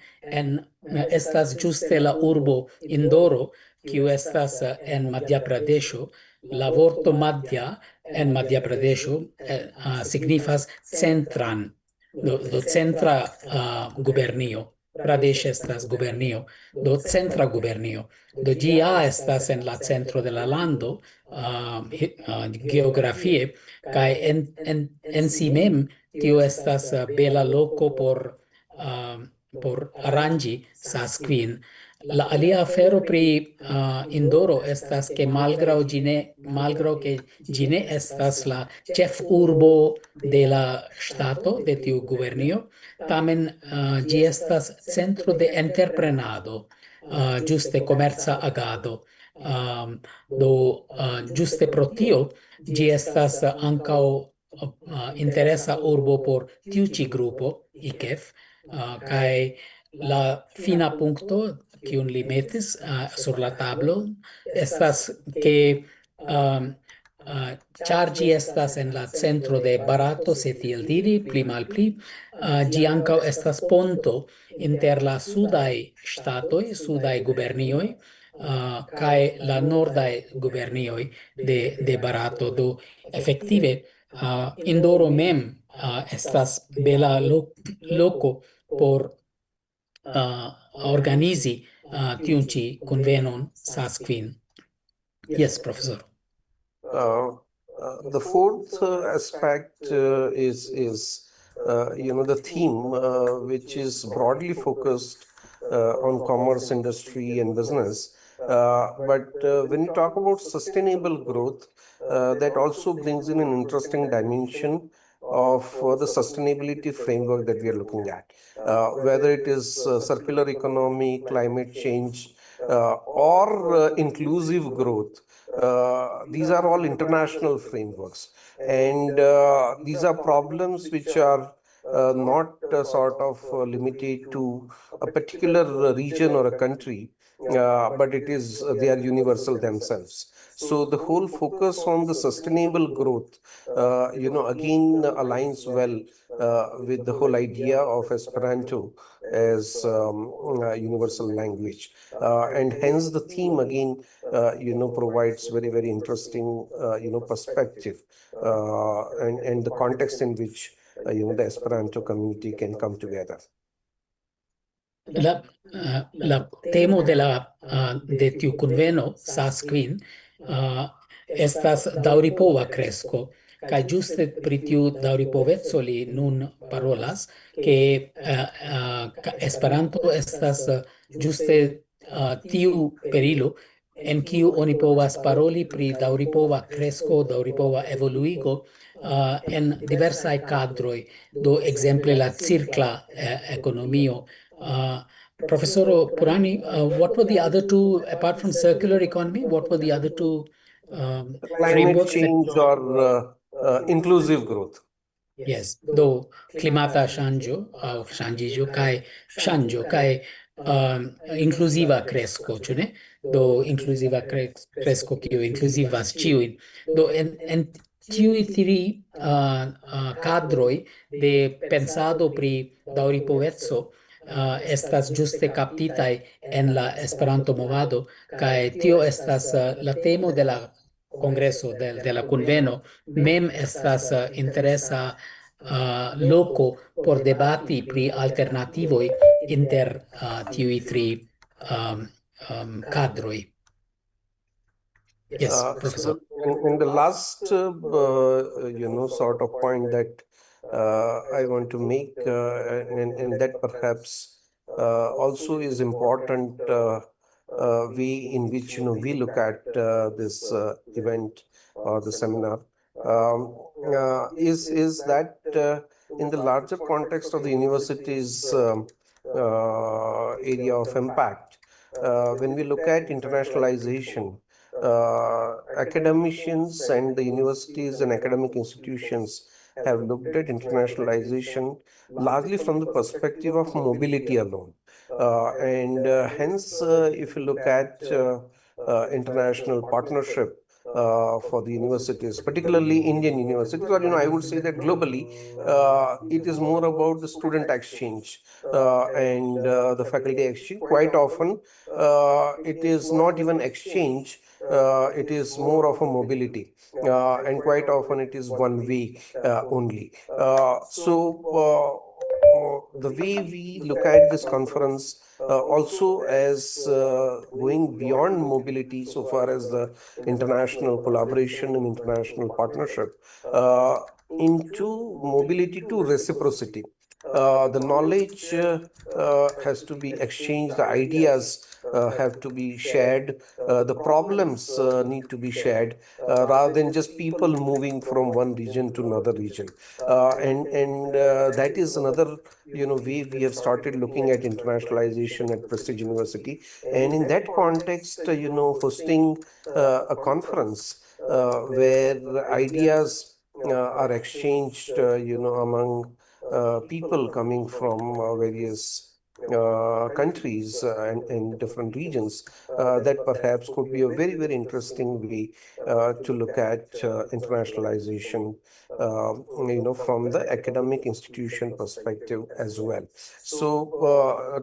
[SPEAKER 2] estas ĝuste la urbo Indoro, kiu estas en Madhya Pradesho. La vorto Madhya en Madhya Pradesho signifas centran, do centra gubernio. Pradesh estas gubernio, do centra gubernio. Do ĝi ja estas en la centro de la lando geografie, kaj en si mem tio estas bela loko por aranĝi Saskvin. La alia afero pri Indoro estas ke malgraŭ ke ĝi ne estas la ĉefurbo de la ŝtato de tiu gubernio, tamen ĝi estas centro de entreprenado, ĝuste komerca agado. Do ĝuste pro tio ĝi estas ankaŭ interesa urbo por tiu ĉi grupo IKEF, kaj la fina punkto kiun li metis sur la tablo estas ke ĉar ĝi estas en la centro de Barato, se tiel diri, pli malpli, ĝi ankaŭ estas ponto inter la sudaj ŝtatoj, sudaj gubernioj, kaj la nordaj gubernioj de Barato. Do efektive Indoro mem estas bela loko por organizi tiun ĉi kunvenon Saskvin. Yes, professor.
[SPEAKER 7] The fourth aspect is the theme, which is broadly focused on commerce, industry, and business. But when you talk about sustainable growth, that also brings in an interesting dimension of the sustainability framework that we are looking at, whether it is circular economy, climate change, or inclusive growth. These are all international frameworks, and these are problems which are not sort of limited to a particular region or a country, but they are universal themselves. So the whole focus on the sustainable growth, again aligns well with the whole idea of Esperanto as a universal language, and hence the theme again, provides very, very interesting, perspective, and the context in which the Esperanto community can come together.
[SPEAKER 2] La temo de tiu kunveno Queen estas daŭripova kresko, kaj ĝuste pri tiu daŭripoveco li nun parolas, ke Esperanto estas ĝuste tiu perilo en kiu oni povas paroli pri daŭripova kresko, daŭripova evoluigo en diversaj kadroj, do ekzemple la cirkla ekonomio. Professor Purani, what were the other two, apart from circular economy, what were the other two
[SPEAKER 7] climate change or inclusive growth?
[SPEAKER 2] Yes, do klimata ŝanĝiĝo kaj inclusiva kresko, ĉu ne? Do inclusiva kresko kiu inkluzivas ĉiujn. Do en tiuj tri kadroj de pensado pri daŭripoveco estas ĝuste kaptitaj en la Esperanto-movado, kaj tio estas la temo de la Congreso de la Kunveno. Mem estas interesa loco por debati pri alternativoj inter tiuj tri kadroj. Yes, Professor.
[SPEAKER 7] And the last, sort of point that I want to make, and that perhaps also is important way in which we look at this event or the seminar, is that in the larger context of the university's area of impact, when we look at internationalization, academicians and the universities and academic institutions have looked at internationalization largely from the perspective of mobility alone. And hence, if you look at international partnership for the universities, particularly Indian universities, or I would say that globally, it is more about the student exchange and the faculty exchange. Quite often, it is not even exchange. It is more of a mobility, and quite often it is one way only. So the way we look at this conference also as going beyond mobility so far as the international collaboration and international partnership into mobility to reciprocity. The knowledge has to be exchanged, the ideas have to be shared, the problems need to be shared, rather than just people moving from one region to another region. And that is another way we have started looking at internationalization at Prestige University. And in that context, hosting a conference where ideas are exchanged, among people coming from various countries and different regions, that perhaps could be a very, very interesting way to look at internationalization, from the academic institution perspective as well. So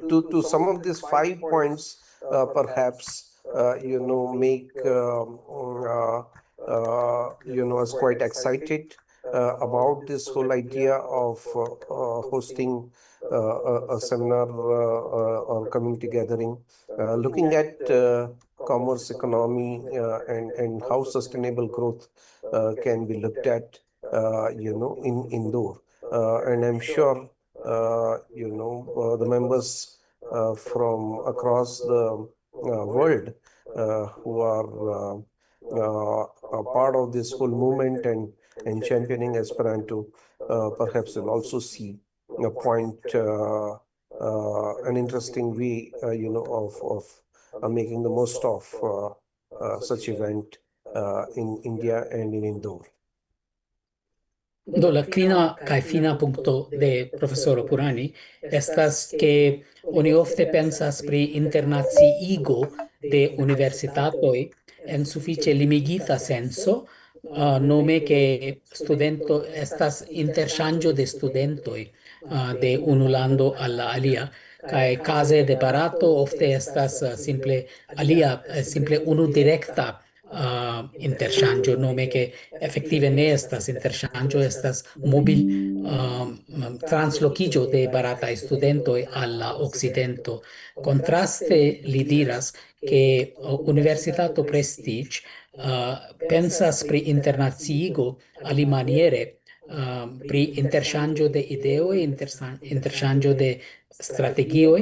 [SPEAKER 7] to some of these 5 points, perhaps, make us quite excited about this whole idea of hosting a seminar or community gathering, looking at commerce economy and how sustainable growth can be looked at, in Indore. And I'm sure, the members from across the world who are a part of this whole movement and championing Esperanto, perhaps will also see a point, an interesting way, of making the most of such event in India and in Indore.
[SPEAKER 2] Do la clina kaj fina punkto de profesoro Purani estas ke oni ofte pensas pri internaciigo de universitatoj en sufiĉe limigita senso, nome ke studento estas interŝanĝo de studentoj de unu lando al la alia. Kaj kaze de Barato ofte estas simple unu direkta interŝanĝo, nome ke efektive ne estas interŝanĝo, estas mobil translokiĝo de barataj studentoj al la okcidento. Kontraste li diras ke Universitato Prestige pensas pri internaciigo alimaniere, pri interŝanĝo de ideoj, interŝanĝo de strategioj,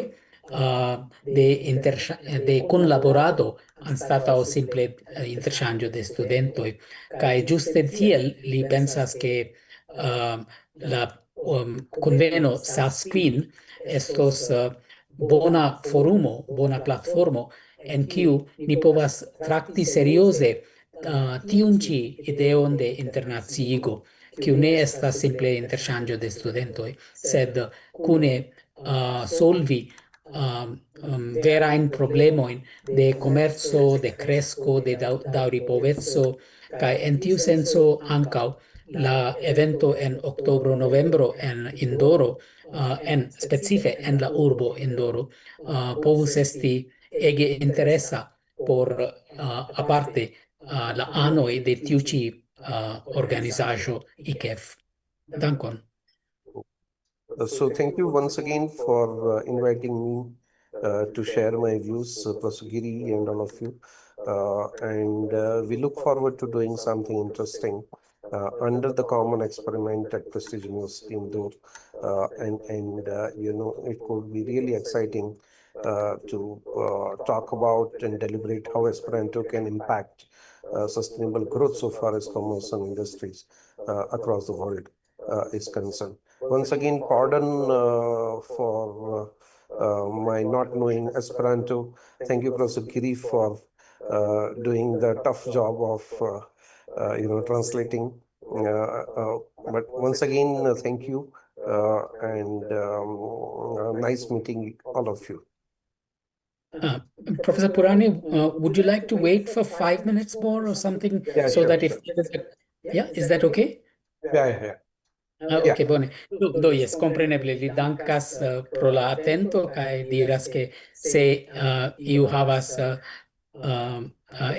[SPEAKER 2] de kunlaborado anstataŭ simple interŝanĝo de studentoj. Kaj ĝuste tiel li pensas ke la kunveno SASQUIN estos bona forumo, bona platformo, en kiu ni povas trakti serioze tiun ĉi ideon de internaciigo, kiu ne estas simple interŝanĝo de studentoj, sed kune solvi verajn problemojn de komerco, de kresko, de daŭripoveco, kaj en tiu senco ankaŭ la evento en oktobro-novembro en Indoro, specife en la urbo Indoro, povus esti ege interesa por aparte la anoj de tiu ĉi organizaĵo IKEF. Dankon.
[SPEAKER 7] So thank you once again for inviting me to share my views, Professor Giri and all of you. And we look forward to doing something interesting under the common experiment at Prestige University Indore. It could be really exciting to talk about and deliberate how Esperanto can impact sustainable growth so far as commerce and industries across the world is concerned. Once again, pardon for my not knowing Esperanto. Thank you, Professor Giri, for doing the tough job of translating. But once again, thank you and nice meeting all of you.
[SPEAKER 2] Professor Purani, would you like to wait for 5 minutes more or something?
[SPEAKER 7] Yeah,
[SPEAKER 2] so
[SPEAKER 7] sure,
[SPEAKER 2] that
[SPEAKER 7] sure.
[SPEAKER 2] Is that okay?
[SPEAKER 7] Yeah.
[SPEAKER 2] Ok, bone. Do yes, compreneble li dankas pro la atento kaj diras ke se iu havas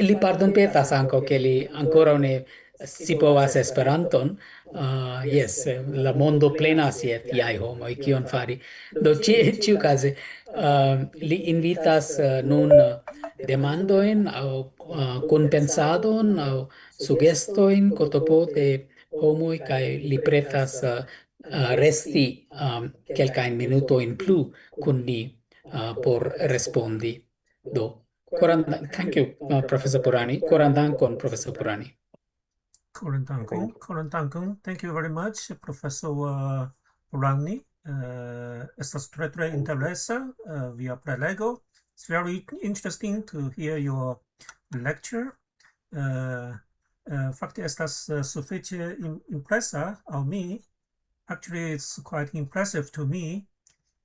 [SPEAKER 2] li pardonpetas ankaŭ ke li ankoraŭ ne scipovas Esperanton. Yes, la mondo plenas je tiaj homoj, kion fari. Do ĉiukaze li invitas nun demandojn aŭ kunpensadon aŭ sugestojn kotopo de homoj kaj li pretas resti kelkajn minutojn plu kun ni por respondi. Do, thank you, Professor Purani. Koran dankon, Professor Purani.
[SPEAKER 1] Koran dankon. Thank you very much, Professor Purani. Estas tre interesa via prelego. It's very interesting to hear your lecture. Fakte estas sufiĉe impresa al mi. Actually, it's quite impressive to me.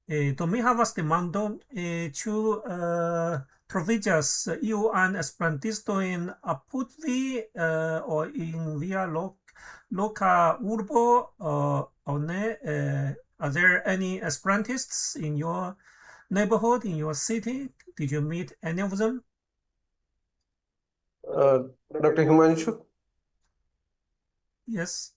[SPEAKER 1] Do mi havas demandon, ĉu troviĝas iu ajn esperantisto apud vi o in via loka urbo aŭ ne? Are there any Esperantists in your neighborhood, in your city? Did you meet any of them?
[SPEAKER 7] Dr. Himanshu?
[SPEAKER 1] Yes.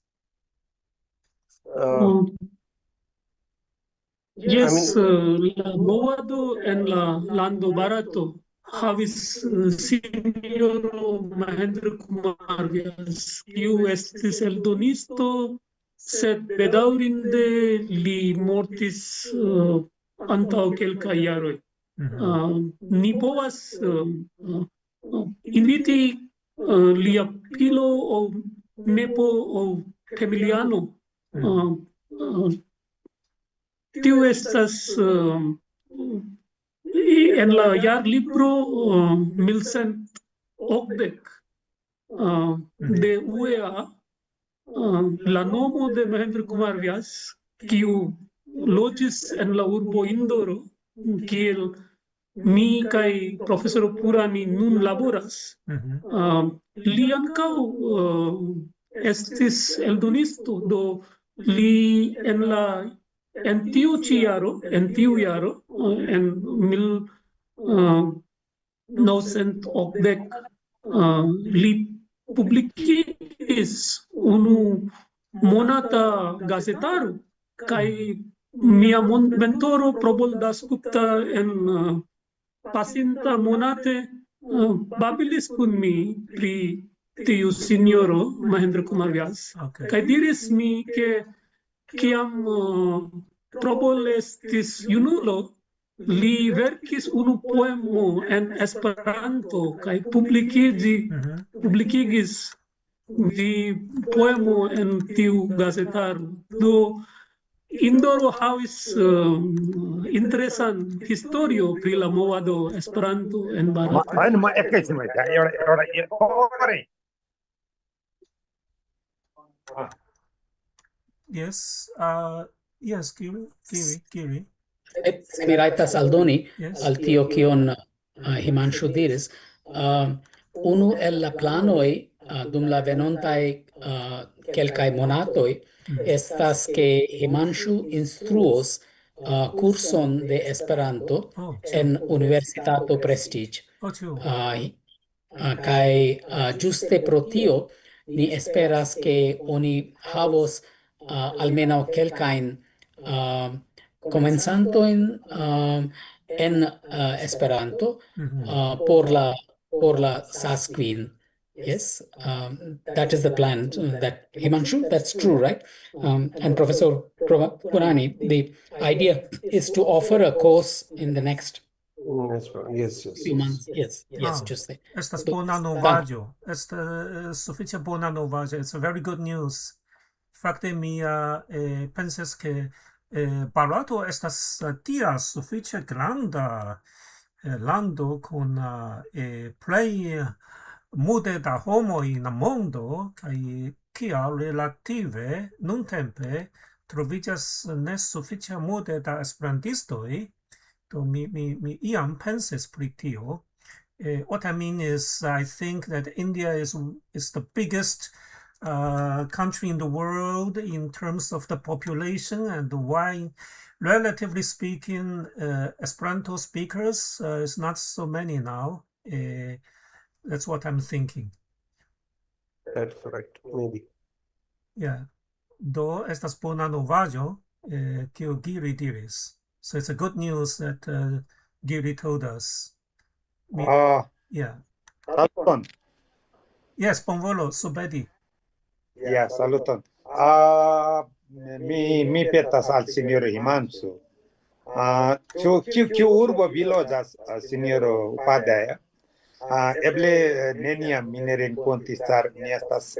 [SPEAKER 6] Yes, la movado en la lando Barato havis sinjoro Mahendra Kumar Vyas, kiu estis eldonisto, sed bedaŭrinde li mortis antaŭ kelkaj jaroj. Ni povas inviti lia filo aŭ nepo aŭ familiano. Tiu estas en la jarlibro 1180 de UEA la nomo de Mahendra Kumar Vyas, kiu loĝis en la urbo Indoro, kiel mi kaj profesoro Purani nun laboras. Li ankaŭ estis eldonisto, do li en tiu jaro, en 1980, li publikigis unu monata gazetaro kaj mia mentoro Prabal Dasgupta en pasinta monate babilis kun mi pri tiu sinjoro Mahendra Kumar Vyas kaj diris mi ke kiam Prabal estis junulo, li verkis unu poemo en Esperanto kaj publikigis di poemo en tiu gazetaro. Do Indoro havis interesan historio pri la movado Esperanto en Barato.
[SPEAKER 1] Yes, yes, Giri.
[SPEAKER 2] Mi rajtas aldoni al tio kion Himanshu diris. Unu el la planoj dum la venontaj kelkaj monatoj estas ke Himanshu instruos kurson de Esperanto en Universitato Prestige. Kaj ĝuste pro tio ni esperas ke oni havos almenaŭ kelkajn komencantojn en Esperanto por la Saskvin. Yes, that is the plan. That Himanshu, that's true, right? And Professor Purani, the idea is to offer a course in the next few months. Yes, just say.
[SPEAKER 1] Estas bona novaĵo. Estas sufiĉe bona novaĵo. It's a very good news. Fakte mi pensas ke Barato estas tia sufiĉe granda lando kun plej multe da homoj en la mondo kaj kial relative nuntempe troviĝas ne sufiĉe multe da esperantistoj. Do mi iam pensis pri tio. What I mean is, I think that India is the biggest country in the world in terms of the population, and why, relatively speaking, Esperanto speakers is not so many now. That's what I'm thinking.
[SPEAKER 7] That's correct, maybe.
[SPEAKER 1] Yeah. Do estas bona novaĵo, kiu Giri diris. So it's a good news that Giri told us. Yeah.
[SPEAKER 8] Saluton.
[SPEAKER 1] Yes, bonvolo, Subedi.
[SPEAKER 8] Yeah, saluton. Mi petas al sinjoro Himanshu. Kiu urbo vi loĝas, sinjoro Upadhyaya? Eble neniam mi ne renkontis, ĉar mi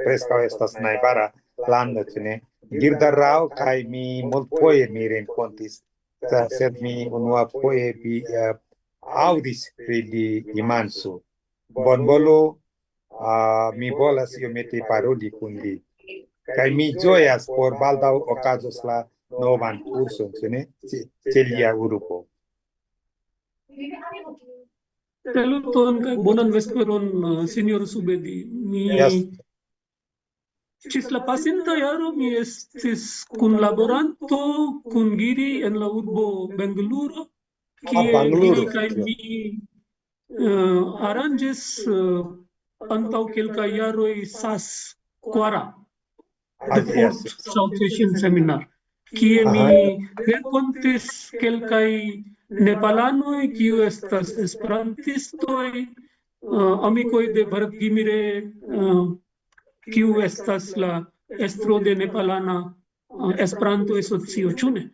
[SPEAKER 8] preskaŭ estas najbara lando, ĉu ne? Giri Rao kaj mi multfoje mi renkontis, sed mi unuafoje aŭdis pri Himanshu. Bonvolu, mi volas iomete paroli kun li. Kaj mi ĝojas por baldaŭ okazos la novan kurson, ĉu ne? Ĉe lia urbo.
[SPEAKER 6] Saluton kaj bonan vesperon, sinjoro Subedi. Ĝis la pasinta jaro mi estis kunlaboranto kun Giri en la urbo Bengaluru, kie Giri kaj mi aranĝis antaŭ kelkaj jaroj Quara, the fourth South Asian seminar, kie mi renkontis kelkaj nepalanoj, kiu estas esperantistoj, amikoj de Bharat Gimire, kiu estas la estro de nepalana Esperanto-asocio, ĉu ne?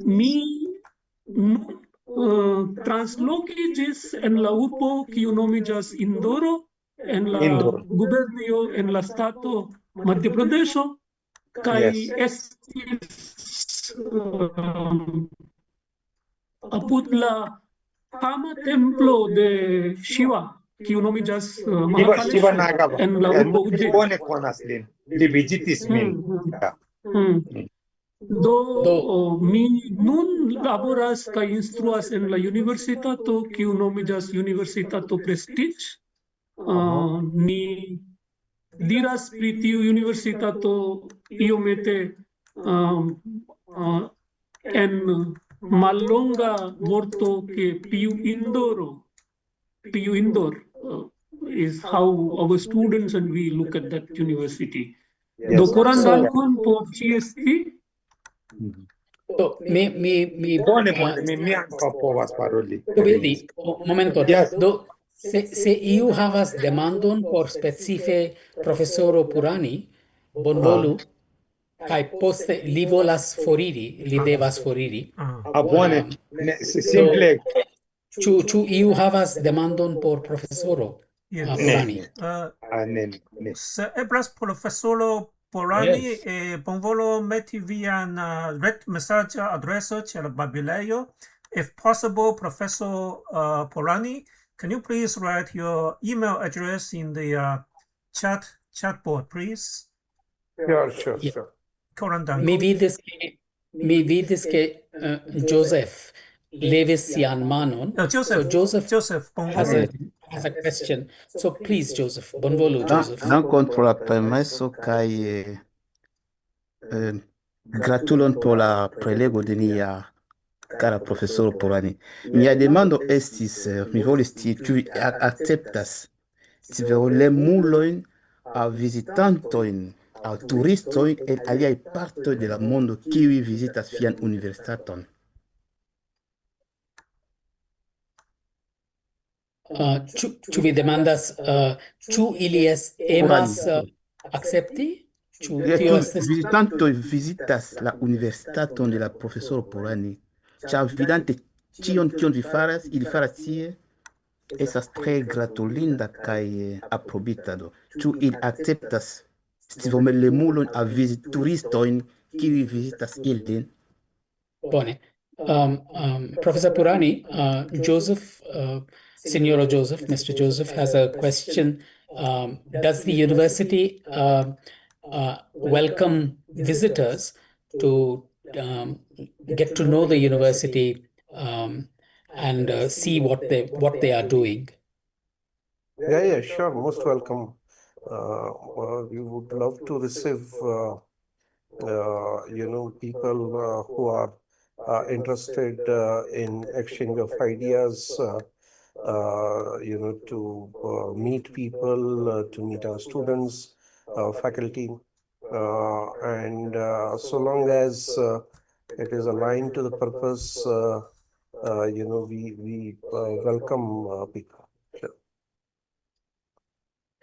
[SPEAKER 6] Mi translokiĝis en la urbo kiu nomiĝas Indoro, en la gubernio, en la stato Madhya-Pradeŝo, kaj estis apud la fama templo de Shiva, kiu nomiĝas
[SPEAKER 8] Shiva
[SPEAKER 6] Mahakaleshwar
[SPEAKER 8] Naga.
[SPEAKER 6] en la urbo Ujjain.
[SPEAKER 8] Bone konas lin. Li vizitis min.
[SPEAKER 6] Do mi nun laboras kaj instruas en la universitato kiu nomiĝas Universitato Prestige. Ni diras pri tiu universitato iomete en mallonga vorto ke piu indor is how our students and we look at that university. Do koran dankon por ĉiesti.
[SPEAKER 2] So, mi
[SPEAKER 8] Bone, mi ankaŭ povas paroli.
[SPEAKER 2] vedi, momento,
[SPEAKER 8] Yes.
[SPEAKER 2] do se iu havas demandon por specife profesoro Purani, bonvolu, kaj poste li volas foriri, li devas foriri.
[SPEAKER 8] Bone, simple.
[SPEAKER 2] Ĉu iu havas demandon por profesoro Purani?
[SPEAKER 1] Se eblas profesoro Purani, bonvolu meti vian retmesaĝa adreso ĉe la babilejo. If possible, Professor Purani, can you please write your email address in the chat board, please?
[SPEAKER 7] Sure.
[SPEAKER 2] Mi vidis ke Joseph levis sian manon. Joseph has a question. So please, Joseph, bonvolu, Joseph.
[SPEAKER 3] Dankon pro la permeso kaj gratulon pro la prelego de nia cara profesoro Purani. Mia demando estis, mi volis scii, ĉu vi akceptas scivolемulojn aŭ vizitantojn aŭ turistojn el aliaj partoj de la mondo kiuj vizitas vian universitaton?
[SPEAKER 2] Ĉu vi demandas, ĉu ili emas akcepti? Ĉu tio estas
[SPEAKER 3] Vizitantoj vizitas la universitaton de la profesoro Purani, ĉar vidante ĉion, kion vi faras, ili faras tie, estas tre gratulinda kaj aprobita. Ĉu ili akceptas scivolemulojn aŭ turistojn kiuj vizitas ilin?
[SPEAKER 2] Bone. Professor Purani, Signor Joseph, Mr. Joseph has a question. Does the university welcome visitors to get to know the university and see what they are doing?
[SPEAKER 7] Yeah, sure. Most welcome. We would love to receive, people who are interested in exchange of ideas, to meet people, to meet our students, faculty, and so long as it is aligned to the purpose, we welcome people.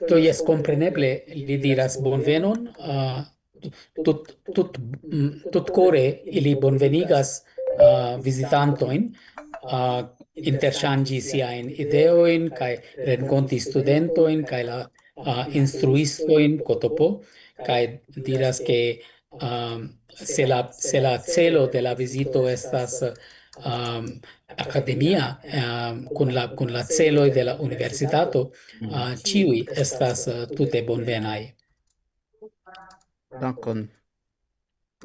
[SPEAKER 2] Do yes, compreneble, li diras bonvenon, tutcore ili bonvenigas visitantoin, interŝanĝi siajn ideojn kaj renkonti studentojn kaj la instruistojn kotopo, kaj diras ke se la celo de la vizito estas academia kun la celoj de la universitato, ĉiuj estas tute bonvenaj.
[SPEAKER 3] Dankon.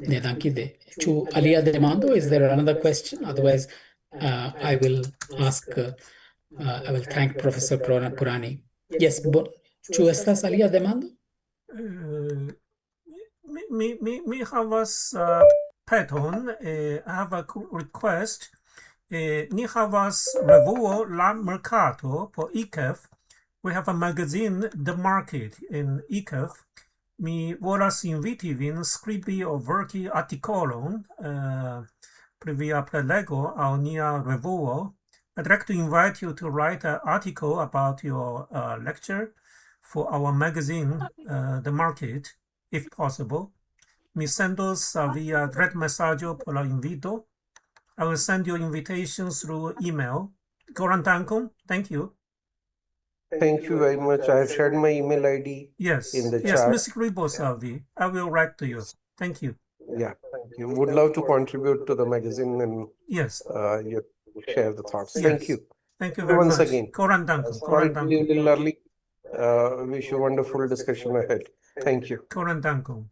[SPEAKER 2] Ne, dankide. Ĉu alia demando? Is there another question? Otherwise, I will thank Professor Purani. Yes, ĉu estas alia demando?
[SPEAKER 1] Mi havas peton, I have a request. Ni havas revuo La Mercato por IKEF. We have a magazine, The Market, in IKEF. Mi volas inviti vin skribi aŭ verki artikolon pri via prelego aŭ nia revuo. I'd like to invite you to write an article about your lecture for our magazine, The Market, if possible. Mi sendos via retmesaĝo por la invito. I will send you invitations through email. Koran dankon. Thank you.
[SPEAKER 7] Thank you very much. I have shared my email ID in the chat.
[SPEAKER 1] Yes, Ms. Gribosavi. I will write to you. Thank you.
[SPEAKER 7] Yeah, thank you. Would love to contribute to the magazine and
[SPEAKER 1] yes,
[SPEAKER 7] share the thoughts. Thank you.
[SPEAKER 1] Thank you very
[SPEAKER 7] once
[SPEAKER 1] much.
[SPEAKER 7] again.
[SPEAKER 1] Koran dankon.
[SPEAKER 7] Sorry
[SPEAKER 1] Koran
[SPEAKER 7] to be a
[SPEAKER 1] dankon.
[SPEAKER 7] little early. Wish you wonderful discussion ahead. Thank you.
[SPEAKER 1] Koran dankon.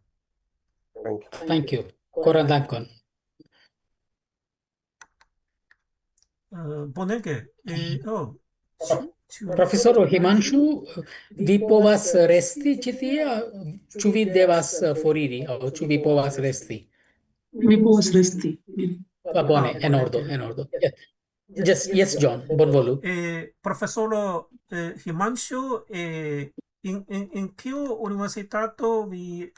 [SPEAKER 7] Thank you.
[SPEAKER 2] Thank you. Koran dankon.
[SPEAKER 1] Bonege.
[SPEAKER 2] Profesoro Himanshu, vi povas resti ĉi tie? Ĉu vi devas foriri aŭ ĉu vi povas resti?
[SPEAKER 6] Mi povas resti.
[SPEAKER 2] Bone, en ordo, en ordo. Yes, John, bonvolu.
[SPEAKER 1] Profesoro Himanshu, in kiu universitato vi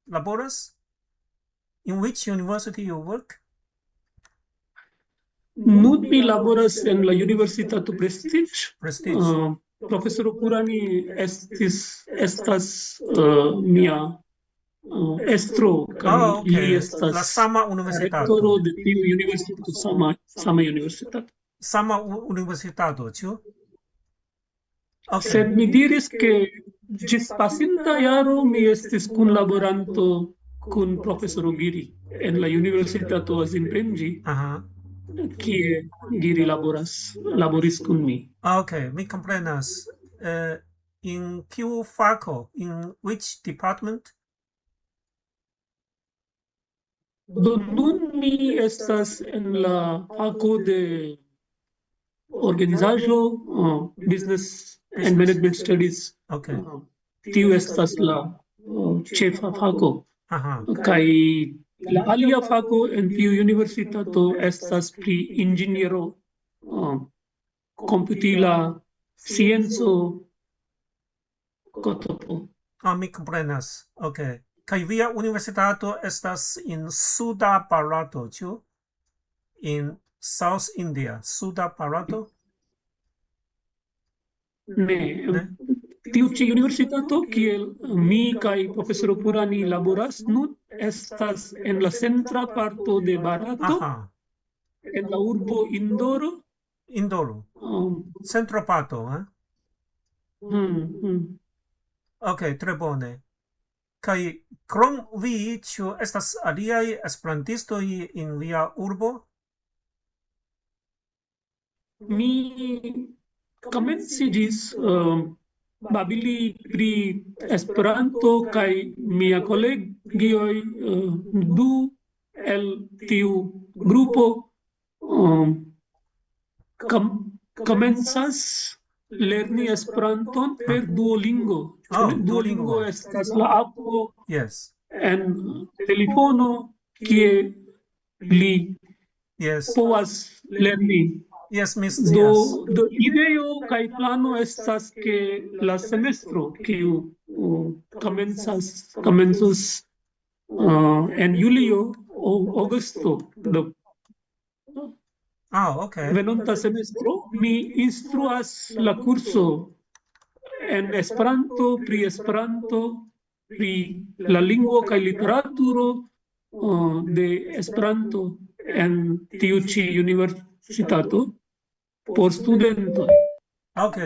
[SPEAKER 1] laboras? In which university you work?
[SPEAKER 6] Nun mi laboras en la Universitato Prestige.
[SPEAKER 1] Prestige.
[SPEAKER 6] Profesoro Purani estas mia estro, kaj li estas
[SPEAKER 1] la sama universitato.
[SPEAKER 6] rektoro de tiu universitato, sama universitato.
[SPEAKER 1] Sama universitato, ĉu?
[SPEAKER 6] Sed mi diris ke ĝis pasinta jaro mi estis kunlaboranto kun profesoro Giri en la Universitato Azinpenĝi. Kie Giri laboris kun mi.
[SPEAKER 1] Mi komprenas. In kiu fako? In which department?
[SPEAKER 6] Do nun mi estas en la fako de organizaĵo, business and management studies. Tiu estas la ĉefa fako. Kaj la alia fako en tiu universitato estas pri inĝeniero, komputila scienco, kotopo.
[SPEAKER 1] Mi komprenas. Kaj via universitato estas in suda Barato, ĉu? In South India, suda Barato?
[SPEAKER 6] Ne. Tiu ĉi universitato, kiel mi kaj profesoro Purani laboras nun, estas en la centra parto de Barato, en la urbo Indoro.
[SPEAKER 1] Indoro. Centra parto, tre bone. Kaj krom vi, ĉu estas aliaj esperantistoj in via urbo?
[SPEAKER 6] Mi komenciĝis babili pri Esperanto kaj mia kolegioj, du el tiu grupo komencas lerni Esperanton per Duolingo. Duolingo estas la apo en telefono kie li povas lerni. Do ideo kaj plano estas ke la semestro kiu komencos en julio aŭ aŭgusto. Venonta semestro mi instruas la kurso en Esperanto, pri la lingvo kaj literaturo de Esperanto en tiu ĉi universitato por studentoj.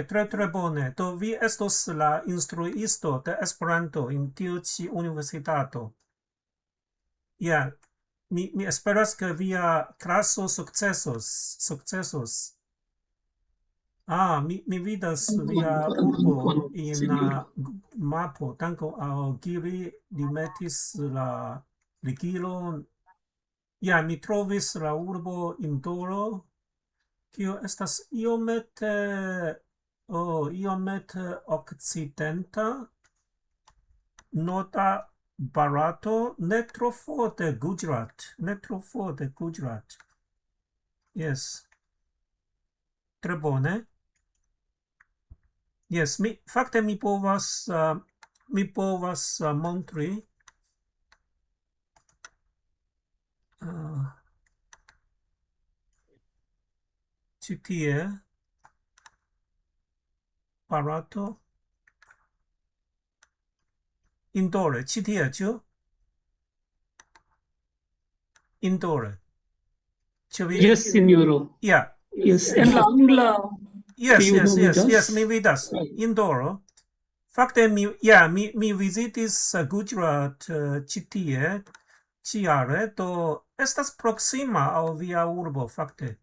[SPEAKER 1] Tre bone. Do vi estos la instruisto de Esperanto in tiu ĉi universitato. Mi esperas ke via klaso sukcesos. Mi vidas via urbo in mapo. Dankon al Giri, li metis la ligilon. Mi trovis la urbo Indoro, kio estas iomete okcidenta, norda Barato, ne tro for de Gujarat. Tre bone. Fakte mi povas montri ĉi tie Barato. Indore, ĉi tie, ĉu? Indore.
[SPEAKER 6] Yes, signoro. Yes, en la angla.
[SPEAKER 1] Yes, mi vidas. Indoro. Fakte mi vizitis Gujarat ĉi tie ĉiare, do estas proksima al via urbo, fakte.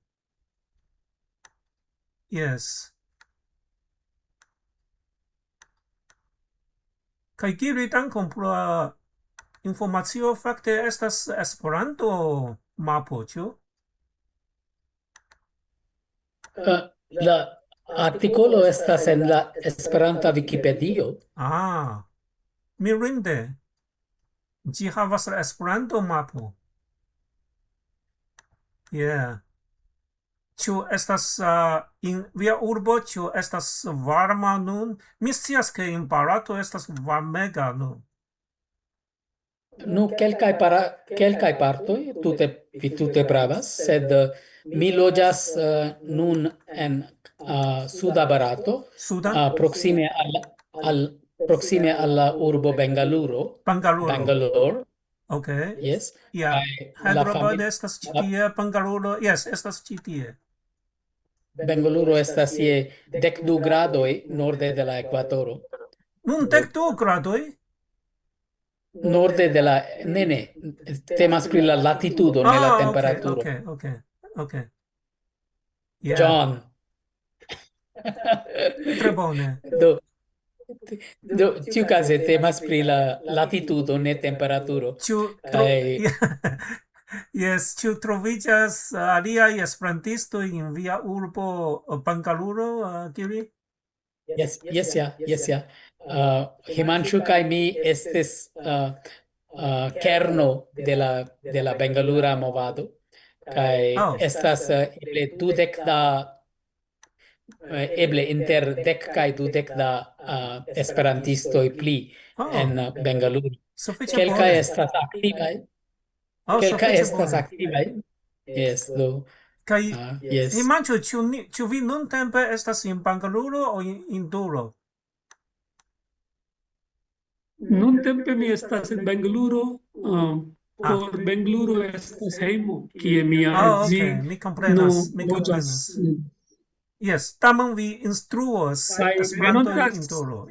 [SPEAKER 1] Yes. Kaj Giri, dankon pro la informacio. Fakte estas Esperanto mapo, ĉu?
[SPEAKER 2] La artikolo estas en la Esperanta Vikipedio.
[SPEAKER 1] Mirinde. Ĝi havas la Esperanto mapo. Yeah. Ĉu estas in via urbo, ĉu estas varma nun? Mi scias, ke in Barato estas varmega nun.
[SPEAKER 2] Nu, kelkaj partoj, vi tute pravas, sed mi loĝas nun en suda Barato, proksime al la urbo Bangalore.
[SPEAKER 1] Okay.
[SPEAKER 2] Yes.
[SPEAKER 1] Yeah. Hyderabad estas ĉi tie, Bangalore, yes, estas ĉi tie.
[SPEAKER 2] Bangalore estas je 12 gradoj norde de la ekvatoro.
[SPEAKER 1] Nun 12 gradoj?
[SPEAKER 2] Norde de la... Ne. Temas pri la latitudo, ne la temperaturo.
[SPEAKER 1] Okay. Yeah.
[SPEAKER 2] John.
[SPEAKER 1] Tre bone.
[SPEAKER 2] Do ĉiukaze temas pri la latitudo, ne temperaturo.
[SPEAKER 1] Yes, ĉu troviĝas aliaj esperantistoj in via urbo Bangalore, Giri?
[SPEAKER 2] Yes. Himanshu kaj mi estis kerno de la Bangalora movado, kaj estas eble inter 10 kaj 20 da esperantistoj pli en Bangalore. Kelkaj estas aktivaj. Yes, do.
[SPEAKER 1] Kaj Himanshu, ĉu vi nuntempe estas in Bangalore aŭ in Duro?
[SPEAKER 6] Nuntempe mi estas en Bangalore. Por Bangalore estas hejmo, kie mia edzino loĝas.
[SPEAKER 1] Yes, tamen vi instruas Esperanton in Duro.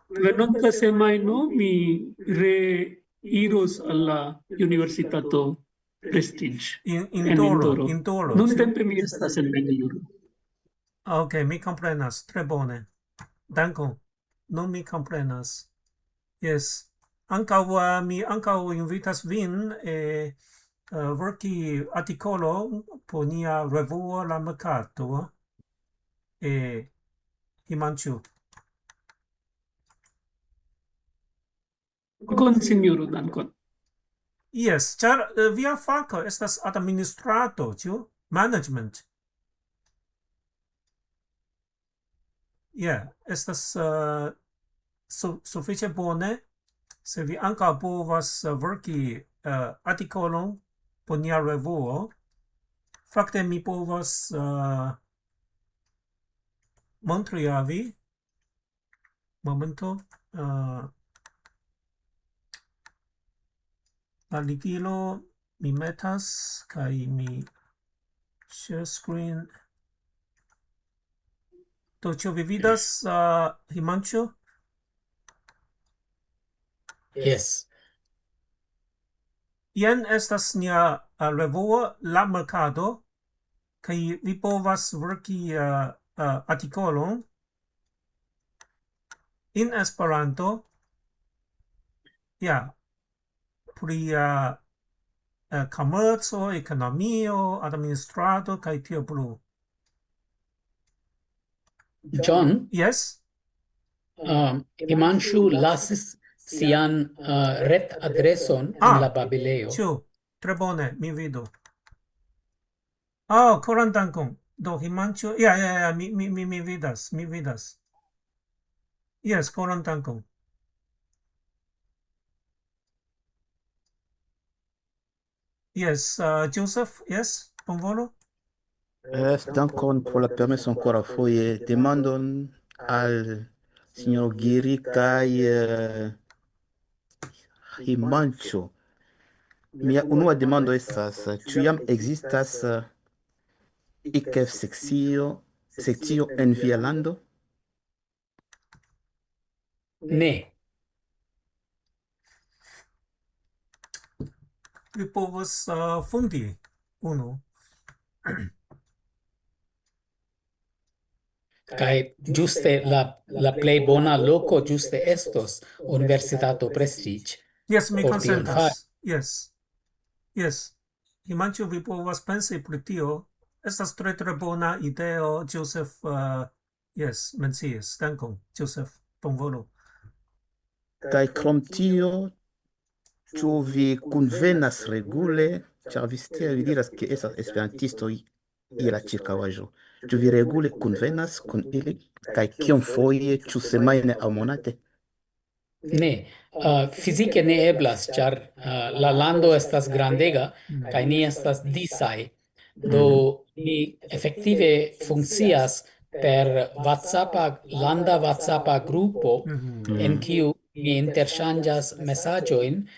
[SPEAKER 6] Venonta semajno mi reiros al la universitato Prestige
[SPEAKER 1] in Doro.
[SPEAKER 6] Nuntempe mi estas en Bangalore.
[SPEAKER 1] Okay, mi komprenas. Tre bone. Dankon. Nun mi komprenas. Yes. Mi ankaŭ invitas vin verki artikolo por nia revuo La Merkato. Himanshu.
[SPEAKER 6] Sinjoro, dankon.
[SPEAKER 1] Yes, ĉar via fako estas administrato, ĉu? Management. Yeah, estas sufiĉe bone, se vi ankaŭ povas verki artikolon por nia revuo. Fakte mi povas montri al vi. Momento. La ligilo mi metas kaj mi share screen. Do ĉu vi vidas Himanshu?
[SPEAKER 2] Yes.
[SPEAKER 1] Jen estas nia revuo La Merkato, kaj vi povas verki artikolon in Esperanto. Yeah. Pri komerco, ekonomio, administrado kaj tio plu.
[SPEAKER 2] John?
[SPEAKER 1] Yes?
[SPEAKER 2] Himanshu lasis sian ret-adreson en la babilejo.
[SPEAKER 1] Ĉu? Tre bone, mi vidu. Koran dankon. Do Himanshu, mi vidas. Yes, koran dankon. Yes, Joseph, yes, bonvolu.
[SPEAKER 3] Yes, dankon por la permeso ancora foje. Demandon al signor Giri kaj Himanshu. Mia unua demando estas, ĉu jam ekzistas IKEF-sekcio en via lando?
[SPEAKER 2] Ne.
[SPEAKER 1] Vi povas fundi unu.
[SPEAKER 2] Kai giuste la play bona loco giuste estos Universitato Prestige.
[SPEAKER 1] Yes, mi
[SPEAKER 2] por tion
[SPEAKER 1] consentas. Yes. Yes. Dimanĉe vi povas pensi pri tio. Estas tre bona ideo, Joseph. Yes, menciis. Dankon, Joseph. Bonvolu.
[SPEAKER 3] Kaj krom tio, ĉu vi kunvenas regule, ĉar vi diras ke estas esperantistoj je la ĉirkaŭaĵo. Ĉu vi regule kunvenas kun ili? Kaj kiomfoje, ĉu semajne aŭ monate?
[SPEAKER 2] Ne, fizike ne eblas, ĉar la lando estas grandega kaj ni estas disaj. Do ni efektive funkcias per landa WhatsAppa grupo en kiu ni interŝanĝas mesaĝojn,